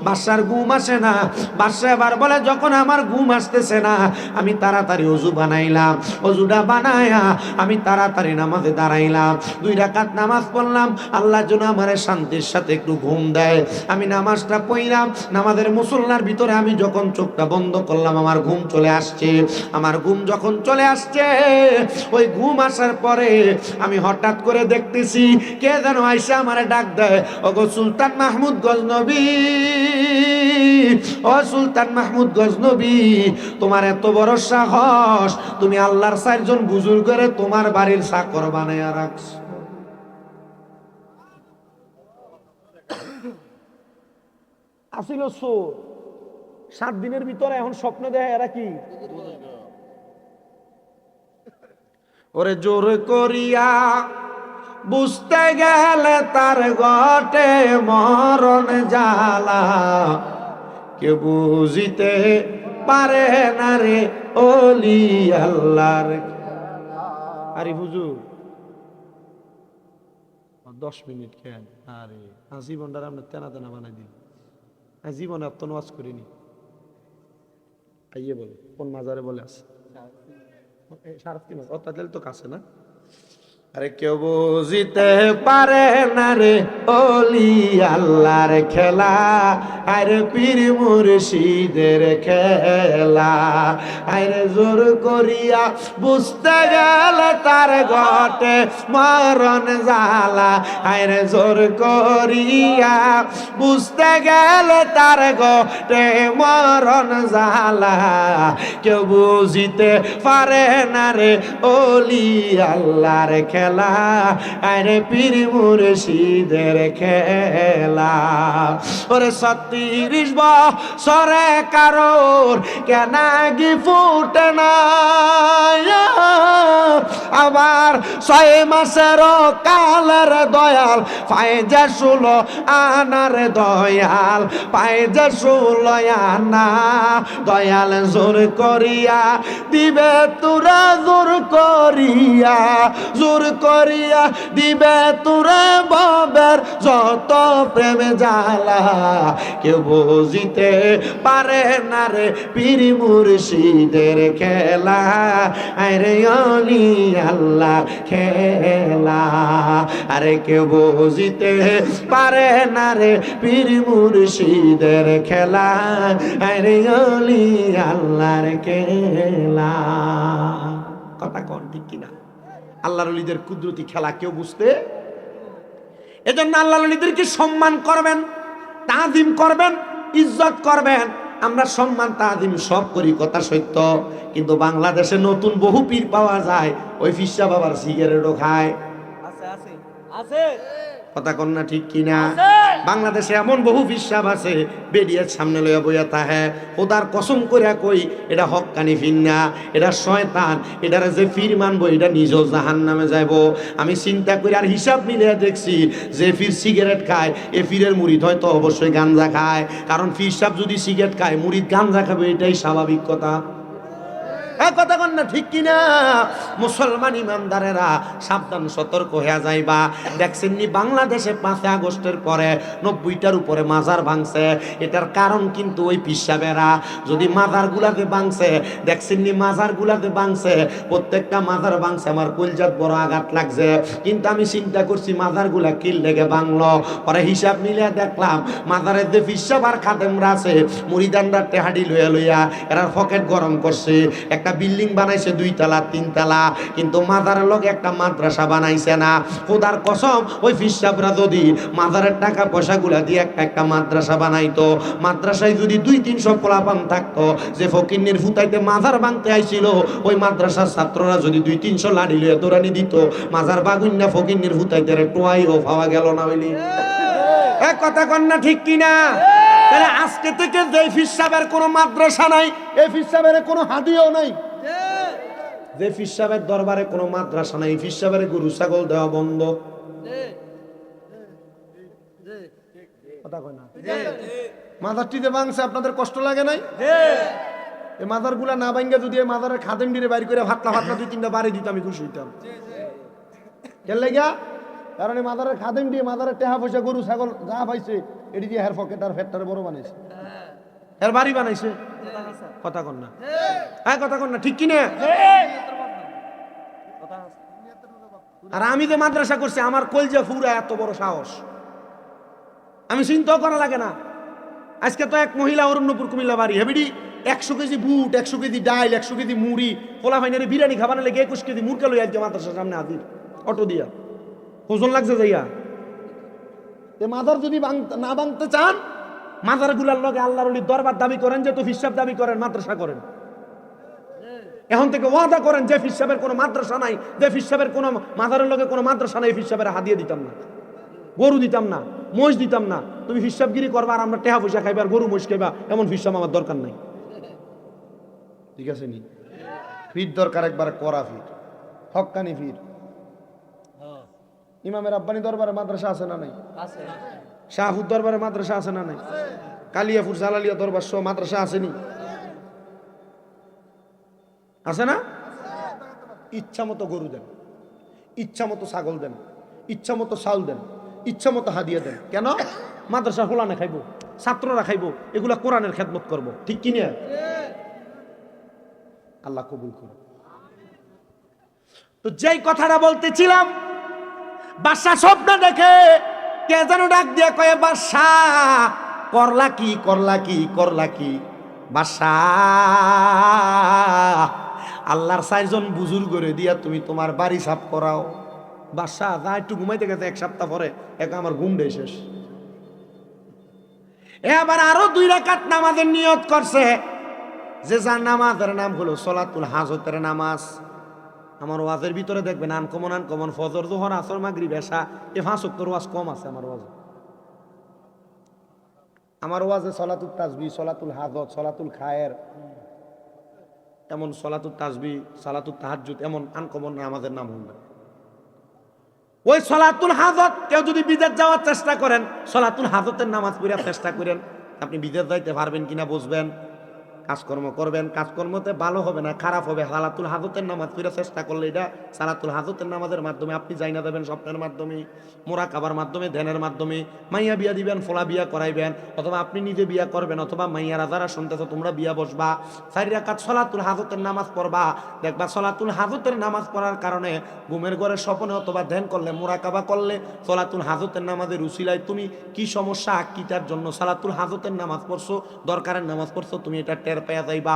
বাদশার ঘুম আসে না। বাদশা এবার বলে, যখন আমার ঘুম আসতেছে না, আমি তাড়াতাড়ি অজু বানাইলাম, অজুটা বানায়া আমি তাড়াতাড়ি নামাজে দাঁড়াইলাম, 2 রাকাত নামাজ পড়লাম, আল্লাহ যেন আমার শান্তির সাথে একটু ঘুম দেয়। আমি নামাজটা পড়লাম, নামাজের মুসল্লার ভিতরে আমি যখন চোখটা বন্ধ করলাম, আমার ঘুম চলে আসছে। আমার ঘুম যখন চলে আসছে, ওই ঘুম আসার পরে আমি হঠাৎ করে দেখতেছি কে যেন আইসা আমারে ডাক দেয়, ওগো সুলতান মাহমুদ গজনবী, ও সুলতান মাহমুদ গজনবী, তোমার এত বড় সাহস, তুমি আল্লাহর 4 জন বুজুর্গরে তোমার বাড়ির চাকর বানায়া রাখছো। আসিল চোর, 7 দিনের ভিতরে এখন স্বপ্ন দেয় এরা কি, ওরে জোর করিয়া বুঝতে গেলে তার ঘটে মরণ জ্বালা, কেউ বুঝিতে পারে না রে ওলি আল্লাহর। আরে হুজুর 10 মিনিট কেন, আরে জীবনটা আমরা তেনা তেনা বানাই দিই, জীবনে এত নামাজ করিনি। আইয়ে বলে কোন মাজারে বলে আছে, তাহলে তো কাছে না। আরে কেউ বুঝিতে পারে না রে ওলি আল্লাহর খেলা, আরে পীর মুর্শিদের খেলা, আরে জোর করিয়া বুঝতে গেলে তার ঘটে মরণ জ্বালা, আরে জোর করিয়া বুঝতে গেলে তার ঘটে মরণ জ্বালা, কেউ বুঝিতে পারে না রে ওলি আল্লাহর খেলা, আরে পীর মুর্শিদের খেলা। ওরে 36 বছরে কারোর কেনাগি ফুটে না, আবার 6 মাসের কালের দয়াল পায় যে 16 আনার দয়াল, পায় যে 16 আনা, দয়াল জোর করিয়া দিবে তোরা, জোর করিয়া, জোর করিয়া দিবে তোরা বাবার যত প্রেম জ্বালা, কেউ বুঝিতে পারে না রে পীর মুর্শিদের খেলা, আরে ওলি আল্লাহ খেলা, আরে কেউ বুঝিতে পারে না রে পীর মুর্শিদের খেলা, আরে ওলি আল্লাহর খেলা। কথা কোন ঠিক কিনা? আল্লাহর ওলিদের কুদরতি খেলা কেউ বুঝতে, এজন্য আল্লাহর ওলিদেরকে সম্মান করবেন, তাজিম করবেন, ইজ্জত করবেন। আমরা সম্মান তাজিম সব করি, কথা সত্য, কিন্তু বাংলাদেশে নতুন বহু পীর পাওয়া যায়, ওই ফিসা বাবার সিগারেটও খায়। কথা কন না ঠিক কিনা? বাংলাদেশে এমন বহু বিশ্বাস আছে বেরিয়ার সামনে লইয়া বইয়া তাহে ওদার কসম করিয়া কই এটা হক্কানি ফির না, এটা শয়তান, এটার যে ফির মানবো এটা নিজেও জাহান নামে যাইব। আমি চিন্তা করি আর হিসাব মিলিয়ে দেখছি যে ফির সিগারেট খায় এ ফিরের মুরিদ হয়তো অবশ্যই গাঞ্জা খায়, কারণ ফির সাহেব যদি সিগারেট খায় মুরিদ গাঞ্জা খাবে, এটাই স্বাভাবিক কথা। কথা কন না ঠিক কিনা? মুসলমান ইমানদারেরা সাবধান সতর্ক হয়ে যাইবা। দেখছেন নি বাংলাদেশে 5 আগস্টের পরে 90টার উপরে মাজার ভাঙছে, এটার কারণ কিন্তু ওই পিসাবেরা। যদি মাজার গুলাতে ভাঙছে, দেখছেন নি মাজার গুলাতে ভাঙছে, প্রত্যেকটা মাজার ভাঙছে, আমার কলজাত বড় আঘাত লাগছে। কিন্তু আমি চিন্তা করছি মাজার গুলা কি লেগে ভাঙলো, পরে হিসাব মিলিয়ে দেখলাম মাজারের যে পিসাব আর খাদেমরা আছে মুরিদানরা টেহাডি লইয়া লইয়া এরা পকেট গরম করছে, একটা বিল্ডিং বানাইছে 2 তলা 3 তলা, কিন্তু মাজারের লগে একটা মাদ্রাসা বানাইছে না। খোদার কসম ওই ফিসাবরা যদি মাজারের টাকা পয়সা গুলা দিয়ে একটা মাদ্রাসা বানাইতো, মাদ্রাসায় যদি 200-300 পোলাপান থাকতো, যে ফকিন্নির ফুতাইতে মাজার ভাঙতে আইছিল ওই মাদ্রাসার ছাত্ররা যদি 200-300 লাঠি লইয়া দৌড়ানি দিত, মাজার বাগুন্না ফকিন্নির ফুতাইতে টোয়াইও পাওয়া গেল না। হইলি এক কথা কন না ঠিক কিনা? তাহলে আজকে থেকে যে ফিসাবের কোনো মাদ্রাসা নাই, এই ফিসাবের কোনো হাদিও নাই, যে ফিসাবের দরবারে কোনো মাদ্রাসা নাই, ফিসাবের গরু ছাগল দেওয়া বন্ধ। কথা কয় না? মাজারটিতে ভাঙছে, আপনাদের কষ্ট লাগে নাই? এই মাজার গুলা না ভাঙ্গে যদি এই মাজারের খাদেম ডিরে বাইর করে ভাতলা 2-3টা বাড়ি দিতাম, আমি খুশি হইতাম। কেন লাগা? কারণ এই মাজারের খাদেম দিয়ে মাজারের টেহা পয়সা গরু ছাগল যা পাইছে এটি দিয়ে হের পকেট আর ফেটটারে বড় বানাইছে, এর বাড়ি বানাইছে। কথা কন না? হ্যাঁ কথা কন না ঠিক কিনা? আর আমি যে মাদ্রাসা করছি আমার কলজা ফুরা এত বড় সাহস, আমি চিন্তাও করা লাগে না। আজকে তো এক মহিলা অরণ্যপুর কুমিল্লা বাড়ি হেবিডি 100 কেজি বুট, 100 কেজি ডাইল, 100 কেজি মুড়ি, পোলা ফাইনারে বিরিয়ানি খাবার লেগে 21 কেজি মুরকা লই আজকে মাদ্রাসার সামনে হাজির অটো দিয়া। ওজন লাগছে যাইয়া। মাজার যদি না ভাঙতে চান, মাজার গুলার লগে আল্লাহর ওলি দরবার দাবি করেন, যে তো ফিসাব দাবি করেন, মাদ্রাসা করেন। এখন থেকে ওয়াদা করেন যে ফিসাবের কোনো মাদ্রাসা নাই, যে ফিসাবের কোনো মাজারের লগে কোনো মাদ্রাসা নাই, ফিসাবের হাদিয়ে দিতাম না, গরু দিতাম না, মহিষ দিতাম না। তুমি ফিসাবগিরি করবা আর আমরা টেহা পয়সা খাইবা আর গরু মহিষ খাইবা, এমন ফিসাব আমার দরকার নাই। ঠিক আছে নি? ফির দরকার একবার করা ফির, হক্কানি ফির। ইমামের আব্বানি দরবারে মাদ্রাসা আছে না নাই? আছে। শাহুর দরবারে মাদ্রাসা আছে না নাই? কালিয়াপুর জালালিয়া দরবার সহ মাদ্রাসা আসেনি? আছে না? ইচ্ছা মতো গরু দেন, ইচ্ছা মতো ছাগল দেন, ইচ্ছা মতো চাউল দেন, ইচ্ছা মতো হাদিয়া দেন। কেন? মাদ্রাসা হোলানে খাইবো, ছাত্ররা খাইবো, এগুলা কোরআনের খেদমত করবো। ঠিক কিনা? আল্লাহ কবুল করুন। তো যেই কথাটা বলতেছিলাম, বাদশা স্বপ্ন দেখে কে যেন ডাক দিয়ে কয়ে, বাদশা করলা কি, করলা কি, করলা কি? বাদশা আল্লাহর 4 জন বুজুর্গরে দিয়া তুমি তোমার বাড়ি সাফ করাও। বাদশা যা একটু ঘুমাইতে গেছে, 1 সপ্তাহ পরে আমার ঘুম ডে শেষ। এবার আরো 2 রাকাত নামাজের নিয়ত করছে, যে যার নামাজের নাম হলো সলাতুল হাজতের নামাজ। আমার ওয়াজের ভিতরে দেখবেন আনকমন আনকমন ফজর, জোহর, আসর, মাগরিব, এশা, এ 5 ওয়াক্তের ওয়াজ কম আছে আমার ওয়াজে। আমার ওয়াজে সলাতুল তাসবিহ, সলাতুল হাজত, সলাতুল খায়ের, এমন সলাতুল তাসবিহ, সলাতুল তাহাজ্জুদ, এমন আনকমন নামাজের নাম হল না। ওই সলাতুল হাজত কেউ যদি বিদেশ যাওয়ার চেষ্টা করেন, সলাতুল হাজতের নামাজ পড়ার চেষ্টা করেন, আপনি বিদেশ যাইতে পারবেন কিনা বুঝবেন। কাজকর্ম করবেন, কাজকর্মতে ভালো হবে না, খারাপ হবে। সালাতুল হাজতের নামাজ পড়ার চেষ্টা করলে এটা সালাতুল হাজতের নামাজের মাধ্যমে আপনি যাই না দেবেন, স্বপ্নের মাধ্যমে, মোরাকাবার মাধ্যমে, ধ্যানের মাধ্যমে। মাইয়া বিয়া দিবেন, ফোলা বিয়া করাইবেন, অথবা আপনি নিজে বিয়া করবেন, অথবা মাইয়ারা যারা শুনতেছ তোমরা বিয়া বসবা, 4 রাকাত সলাতুল হাজতের নামাজ পড়বা। দেখবা সলাতুল হাজতের নামাজ পড়ার কারণে ঘুমের ঘরে স্বপ্নে অথবা ধ্যান করলে, মোরাকাবা করলে, সলাতুল হাজতের নামাজের উসিলায় তুমি কি সমস্যা, কিটার জন্য সালাতুল হাজতের নামাজ পড়ছো, দরকারের নামাজ পড়ছো, তুমি এটা টের পেয়ে যাইবা।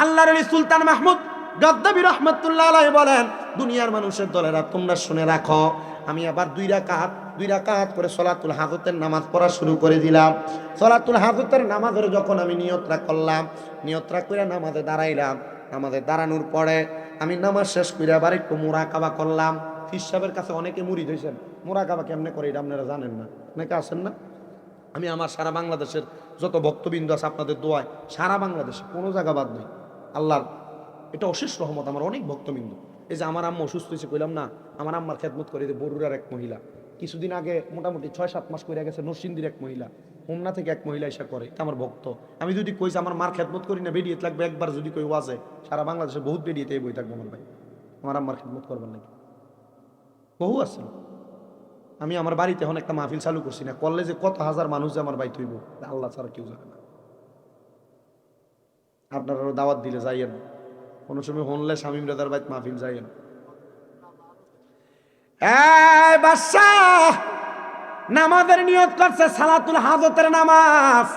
আল্লাহর ওলি সুলতান মাহমুদ গদ্দাবী রাহমাতুল্লাহ আলাইহি বলেন, দুনিয়ার মানুষের দলেরা তোমরা শুনে রাখো, আমি আবার 2 রাকাত করে সলাতুল হাজতের নামাজ পড়া শুরু করে দিলাম। সলাতুল হাজতের নামাজের যখন আমি নিয়তরা করলাম, নিয়তরা করে নামাজে দাঁড়াইলাম, নামাজে দাঁড়ানোর পরে আমি নামাজ শেষ করে আবার একটু মুরাকাবা করলাম। ফির সাহেবের কাছে অনেকে মুরিদ হয়েছেন, মুরাকাবা কেমনে করে এটা আপনারা জানেন না, অনেকে আছেন না? আমি আমার সারা বাংলাদেশের যত ভক্তবৃন্দ আছে আপনাদের দোয়ায় সারা বাংলাদেশে কোনো জায়গা বাদ নেই। আল্লাহর এটা অশেষ রহমত। আমার অনেক ভক্তবৃন্দ, এই যে আমার আম্মা অসুস্থ হয়েছে কইলাম না, আমার আম্মার খেদমত করে যে বরুড়ার এক মহিলা, কিছুদিন আগে মোটামুটি 6-7 মাস করে গেছে নরসিংদীর এক মহিলা, হোমনা থেকে এক মহিলা এসে করে, এটা আমার ভক্ত। আমি যদি কইছি আমার মার খেদমত করি না বেরিয়ে লাগবে একবার, যদি কই ওয়াজে সারা বাংলাদেশে বহুত বেরিয়েতে এই বই থাকবে আমার ভাই, আমার আম্মার খেদমত করবার নাকি বহু আছে। আমি আমার বাড়িতে এখন একটা মাহফিল চালু করছি না, করলে যে কত হাজার মানুষ যে আমার বাইতে হইব আল্লাহ ছাড়া কেউ জানে না। আপনারা দাওয়াত দিলে যাইয়েন, কোনো সময় হনলে শামীম রেজার বাইত মাহফিল যাইয়েন। এই বাদশাহ নামাজের নিয়ত করছে, সালাতুল হাজতের নামাজ।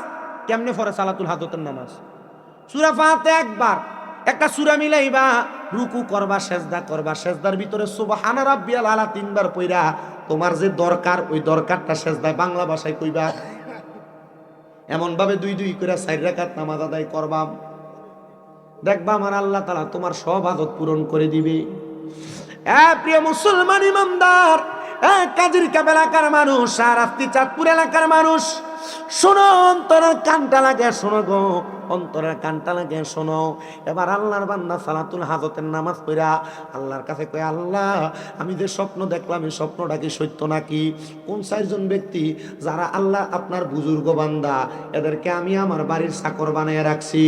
কেমনে পড়ে সালাতুল হাজতের নামাজ? সূরা ফাতিহা একবার, একটা সূরা মিলাইবা, রুকু করবা, সেজদা করবা, সেজদার ভিতরে সুবহান রাব্বিয়াল আলা 3 বার পড়া তোমার যে দরকার ওই দরকারটা সেজদায় বাংলা ভাষায় কইবা। এমন ভাবে 2-2 করে 4 রাকাত নামাজ আদায় করবা, দেখবা আমার আল্লাহ তাআলা তোমার সব হাজত পূরণ করে দিবে। প্রিয় মুসলমান ইমানদার, কাজীর কাব এলাকার মানুষ, রাফতি চাঁদপুর এলাকার মানুষ, শোনো, অন্তরের কানটা লাগে শোনো গো, অন্তরের কানটা লাগে শোনো। এবার আল্লাহর বান্দা সালাতুল হাজতের নামাজ পড়া আল্লাহর কাছে কয়, আল্লাহ আমি যে স্বপ্ন দেখলাম এই স্বপ্নটা কি সত্য নাকি? কোন 4 জন ব্যক্তি যারা আল্লাহ আপনার বুজুর্গ বান্দা, এদেরকে আমি আমার বাড়ির চাকর বানিয়ে রাখছি।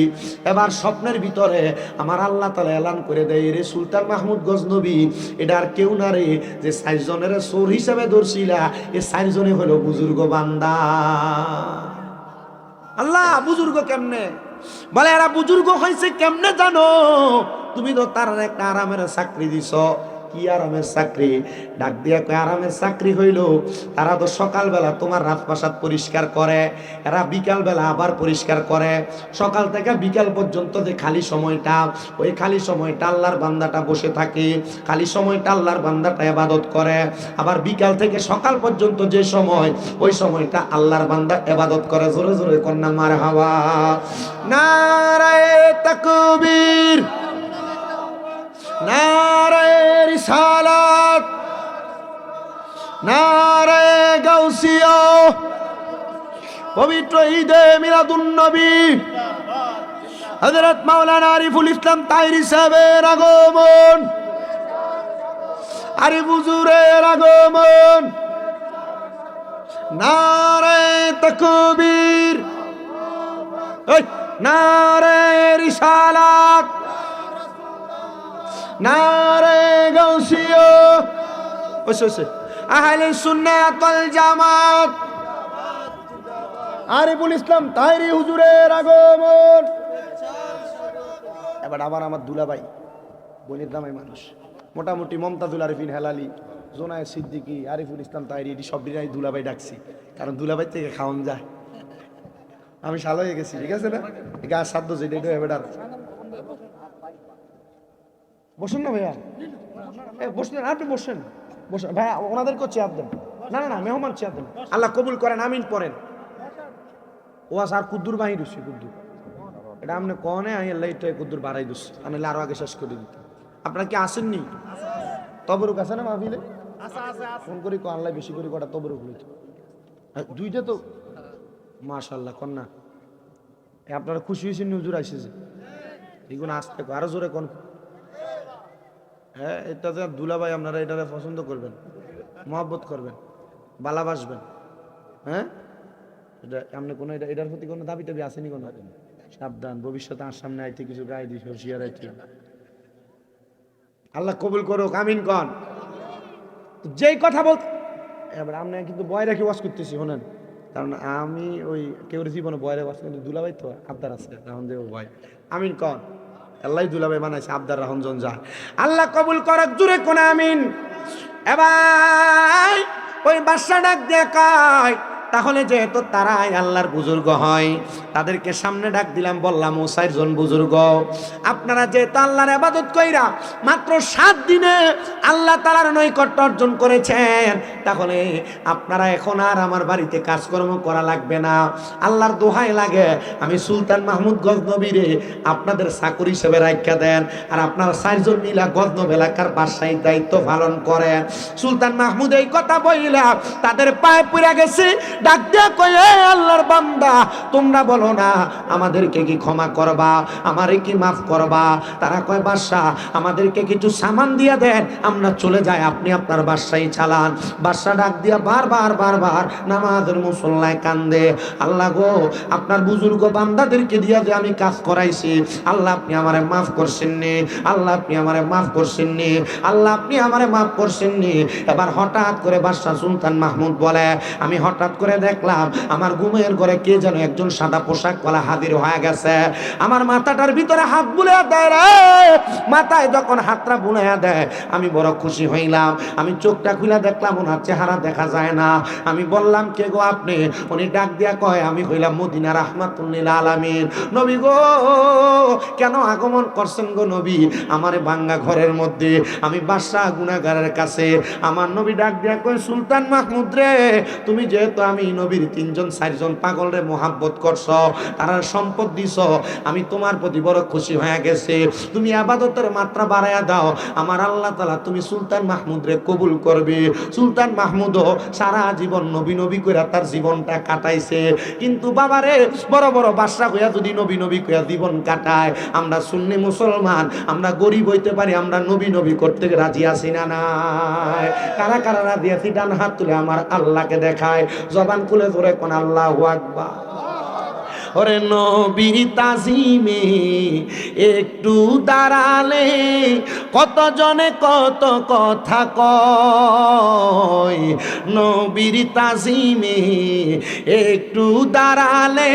এবার স্বপ্নের ভিতরে আমার আল্লাহ তাআলা এলান করে দেয়, রে সুলতান মাহমুদ গজনবী, এটা আর কেউ না রে, যে 4 জনের চোর হিসাবে ধরছিলা এই 4 জনে হলো বুজুর্গ বান্দা। আল্লাহ বুজুর্গ কেমনে? বলে এরা বুজুর্গ হয়েছে কেমনে জানো? তুমি তো তার একটা আরামের চাকরি দিছ। কি আরামের চাকরি? ডাক দিয়া কয়, আরামের চাকরি হইল তারা তো সকালবেলা তোমার রাজপ্রাসাদ পরিষ্কার করে, এরা বিকালবেলা আবার পরিষ্কার করে। সকাল থেকে বিকাল পর্যন্ত যে খালি সময়টা, ওই খালি সময়টা আল্লাহর বান্দাটা বসে থাকে, খালি সময়টা আল্লাহর বান্দাটা ইবাদত করে। আবার বিকাল থেকে সকাল পর্যন্ত যে সময়, ওই সময়টা আল্লাহর বান্দা ইবাদত করে। জোরে জোরে কন্যা মারহাবা, নারায়ে তাকবীর, নারায়ে রিসালাত, নারায়ে গাউসিয়া। পবিত্র ঈদে মিলাদুন নবী হযরত মাওলানা আরিফুল ইসলাম তাহেরি সাহেবের আগমন, আরিফ হুজুরের আগমন। নারায়ে তাকবীর, নারায়ে রিসালাত, নারায়ে গাউসিয়া। আহলে সুন্নাত ওয়াল জামাত আরিফুল ইসলাম তাহেরি হুজুরের আগমন। এবার আবার আমার দুলাভাই, বোনের দামাই মানুষ, মোটামুটি মমতাজুল আরিফিন হেলালি, জোনায়েদ সিদ্দিকী, আরিফুল ইসলাম তাহেরি, এটি সব দিনাই দুলাভাই ডাকছি, কারণ দুলাভাই থেকে খাওয়ান যায়। আমি শাল হয়ে গেছি, ঠিক আছে না? গা সাধ্য যেটা এবার বসেন না ভাইয়া, বসলেন আপনি, বসেন বসেন ভাইয়া, ওনাদেরকেও চেয়ার দেন। না না না, মেহমান চেয়ার দেন। আল্লাহ কবুল করেন, আমিন পড়েন। ওয়াজ আর কুদ্দুর বাহির হচ্ছে, কুদ্দুর এটা আপনি কনে আমি আল্লাহ এটা কুদ্দুর বাড়াই দিচ্ছি, আমি আরো আগে শেষ করে দিত। আপনারা কি আসেননি? তবরুক আছে না মাহফিলে? ফোন করি আল্লাহ বেশি করে কটা তবরুক হইত, 2টা তো মাশাআল্লাহ কন্যা। আপনারা খুশি হয়েছেন হুজুর আইসেছে, এগুলো আসতে আরো জোরে কোন। হ্যাঁ, এটাতে দুলাভাই আপনারা এটাতে পছন্দ করবেন, মহব্বত করবেন, ভালোবাসবেন। হ্যাঁ, এটা আপনি কোনো এটার প্রতি কোনো দাবি টাবি আসেনি কোনো? সাবধান, ভবিষ্যতে আর সামনে আইতে কিছু গায়ে দিয়ে হুঁশিয়ার আইতে। আল্লাহ কবুল করুক, আমিন কন। যেই কথা বল, এবার আপনি কিন্তু বয় রেখে ওয়াজ করতেছি, শোনেন, কারণ আমি ওই কেউ জীবনে বয় রেখে ওয়াজ করতে, দুলাভাই তো আবদার আছে রাহন দেব ভয়। আমিন কন। আল্লাহ দুলাভাই বানাইছে আবদার রহমজন যায়, আল্লাহ কবুল করক, জুড়ে কোন আমিন। এবার ওই বাদশা ডাক দেখায়, তাহলে যেহেতু তারাই আল্লাহর বুজুর্গ হয়, তাদেরকে সামনে ডাক দিলাম, বললাম ও 4 জন বুজুর্গ, আপনারা যেহেতু আল্লাহর ইবাদত কইরা মাত্র 7 দিনে আল্লাহ তাআলার নৈকট্য অর্জন করেছেন, তাহলে আপনারা এখন আর আমার বাড়িতে কাজকর্ম করা লাগবে না। আল্লাহর দোহাই লাগে আমি সুলতান মাহমুদ গজনবীরে আপনাদের চাকর হিসেবে রাখা দেন, আর আপনারা 4 জন মিলা গজনব এলাকার বাদশাহীর দায়িত্ব পালন করেন। সুলতান মাহমুদ এই কথা বইলা তাদের পায়ে পড়ে গেছে, ডাক দিয়া কয়, এ আল্লাহর বান্দা, তোমরা বলো না আমাদেরকে কি ক্ষমা করবা, আমারে কি মাফ করবা? তারা কয়, বাদশাহ আমাদেরকে কিছু সামান দিয়া দেন, আমরা চলে যাই, আপনি আপনার বাদশাহী চালান। বাদশাহ ডাক দিয়া বারবার নামাজের মুসল্লায় কান্দে, আল্লাহ গো, আপনার বুজুর্গ বান্দাদেরকে দিয়া যে আমি কাজ করাইছি, আল্লাহ আপনি আমারে মাফ করছেন নি, আল্লাহ আপনি আমারে মাফ করছেন নি, আল্লাহ আপনি আমারে মাফ করছেন নি। এবার হঠাৎ করে বাদশাহ সুলতান মাহমুদ বলে, আমি হঠাৎ করে দেখলাম আমার ঘুমের ঘরে কে যেন একজন সাদা পোশাক পরা হাজির হয়ে গেছে, আমার মাথাটার ভিতরে হাত বুলাইয়া দেয় রে। মাথায় যখন হাতটা বুলাইয়া দেয় আমি বড় খুশি হইলাম, আমি চোখটা খুলে দেখলাম ওনার চেহারা দেখা যায় না। আমি বললাম, কে গো আপনি? উনি ডাক দিয়া কয়, আমি হইলাম মদিনা রাহমাতুল লিল আলামিন। নবী গো, কেন আগমন করছেন গো নবী আমারে ভাঙ্গা ঘরের মধ্যে? আমি বাদশাহ গুনাহগারের কাছে। আমার নবী ডাক দিয়া কয়, সুলতান মাহমুদ রে, তুমি যেহেতু আমি নবীর 3-4জন পাগল রে মোহাব্বত করছ, তারা সম্পদ দিছ, আমি তোমার প্রতি বড় খুশি হয়ে গেছে। তুমি ইবাদতের মাত্রা বাড়ায়া দাও, আমার আল্লাহ তাআলা তুমি সুলতান মাহমুদ রে কবুল করবে। সুলতান মাহমুদও সারা জীবন নবী নবী কইরা তার জীবনটা কাটাইছে। কিন্তু বাবারে, বড় বড় বাদশা কইয়া যদি নবী নবী কইয়া জীবন কাটায়, আমরা সুন্নি মুসলমান, আমরা গরিব হইতে পারি, আমরা নবী নবী করতে রাজি আছি না নাই? কারা কারা রাজি আছি? ডান হাত তুলে আমার আল্লাহকে দেখায়, জবান খুলে ধরে কোন আল্লাহু আকবার। ওরে নবীর তাজিমে একটু দাঁড়ালে কত জনে কত কথা কয়, নবীর তাজিমে একটু দাঁড়ালে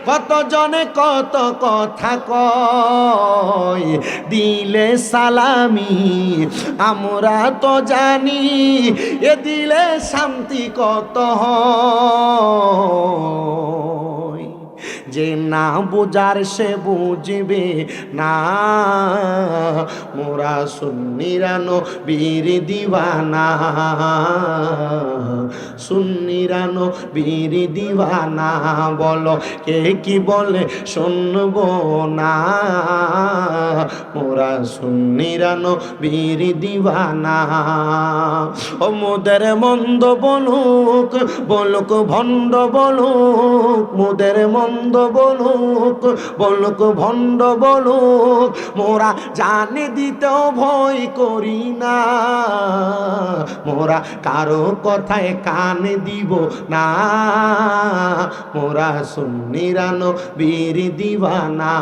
কত জনে কত কথা কয়, দিলে সালামি আমরা তো জানি, এ দিলে শান্তি কত হয়। যে না বুঝার সে বুঝবে না, মোরা সুন্নিরা নবীর দিওয়ানা, সুন্নিরা নবীর দিওয়ানা। বলো কে কি বলে শুনবো না, মোরা সুন্নিরা নবীর দিওয়ানা। ও মোদের মন্দ বলুক বলুক, ভণ্ড বলুক, মোদের মন্দ বলুক বলুক, ভণ্ড বলুক, মোরা জানে দিতেও ভয় করি না, মোরা কারো কথায় কান দিব না, মোরা সুন্নিরা নবীর দিওয়ানা।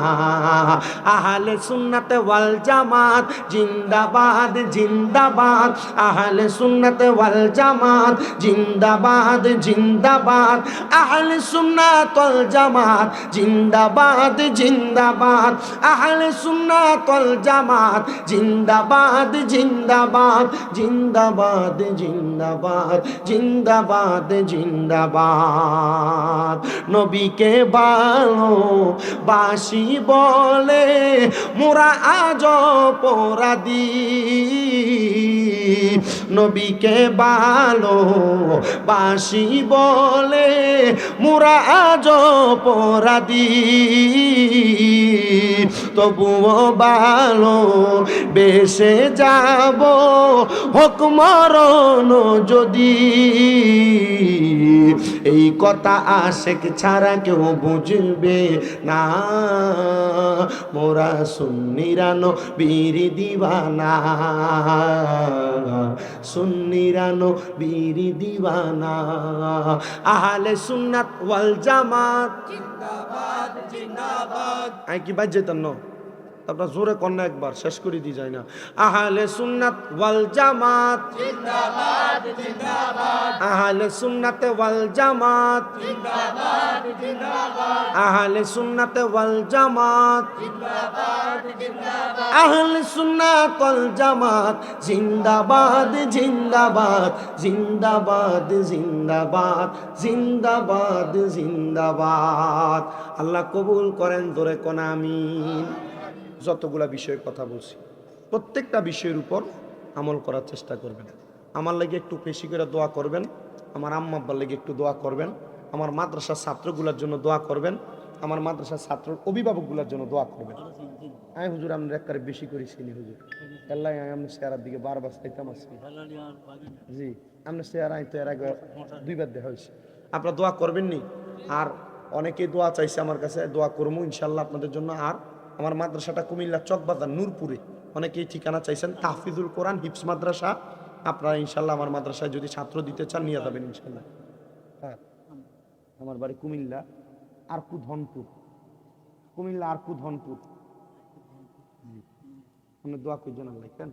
আহলে সুন্নাত ওয়াল জামাত জিন্দাবাদ জিন্দাবাদ, আহলে সুন্নাত ওয়াল জামাত জিন্দাবাদ জিন্দাবাদ, আহলে সুন্নাত ওয়াল জামাত জিন্দাবাদ জিন্দাবাদ, আহলে সুন্নাত ওয়াল জামাত জিন্দাবাদ জিন্দাবাদ, জিন্দাবাদ জিন্দাবাদ জিন্দাবাদ জিন্দাবাদ। নবীকে ভালোবাসি বলে মোরা আজ অপরাধী, নবীকে ভালোবাসি বলে মোরা আজ অপরাধী, তবুও ভালো বেসে যাব হোক মরণ যদি, এই কথা আশেক ছাড়া কেউ বুঝবে না, মোরা সুন্নিরা নবীর দিওয়ানা, সুন্নিরা নবীর দিওয়ানা। আহলে সুন্নাত ওয়াল জামাত জিন্দাবাদ জিন্দাবাদ। আই কি বাজ যেতেন না আপনার জোরে কন্যা একবার শেষ করে দিয়ে যায় না। আহলে সুন্নাত ওয়াল জামাত জিন্দাবাদ জিন্দাবাদ, আহলে সুন্নাত ওয়াল জামাত জিন্দাবাদ জিন্দাবাদ, আহলে সুন্নাত ওয়াল জামাত জিন্দাবাদ জিন্দাবাদ, আহলে সুন্নাত ওয়াল জামাত জিন্দাবাদ জিন্দাবাদ, জিন্দাবাদ জিন্দাবাদ জিন্দাবাদ জিন্দাবাদ। আল্লাহ কবুল করেন, ধরে কোন আমিন। যতগুলা বিষয়ের কথা বলছি প্রত্যেকটা বিষয়ের উপর আমল করার চেষ্টা করবেন। আমার লাগে একটু বেশি করে দোয়া করবেন, আমার আম্মা আব্বার লাগে একটু দোয়া করবেন, আমার মাদ্রাসার ছাত্রগুলোর জন্য দোয়া করবেন, আমার মাদ্রাসার ছাত্র অভিভাবকগুলোর জন্য দোয়া করবেন। আমি হুজুর আমরা একবারে বেশি করেছি নি হুজুর, আল্লাহ আমি চেহারার দিকে বারবার চাইতাম আসছি। জি আমরা চেহারা তো এর আগে 2বার দেখা হয়েছে। আপনারা দোয়া করবেন নি? আর অনেকেই দোয়া চাইছে আমার কাছে, দোয়া করবো ইনশাল্লাহ আপনাদের জন্য। আর আমার মাদ্রাসাটা কুমিল্লা চকবাজার নূরপুরে, অনেকেই ঠিকানা চাইছেন, তাহফিজুল কোরআন হিফজ মাদ্রাসা। আপনারা ইনশাল্লাহ আমার মাদ্রাসায় যদি ছাত্র দিতে চান নিয়ে যাবেন ইনশাল্লাহ। হ্যাঁ, আমার বাড়ি কুমিল্লা আরকু ধনপুর, কুমিল্লা আরকু ধনপুর। দোয়া করছেন আল্লাহ।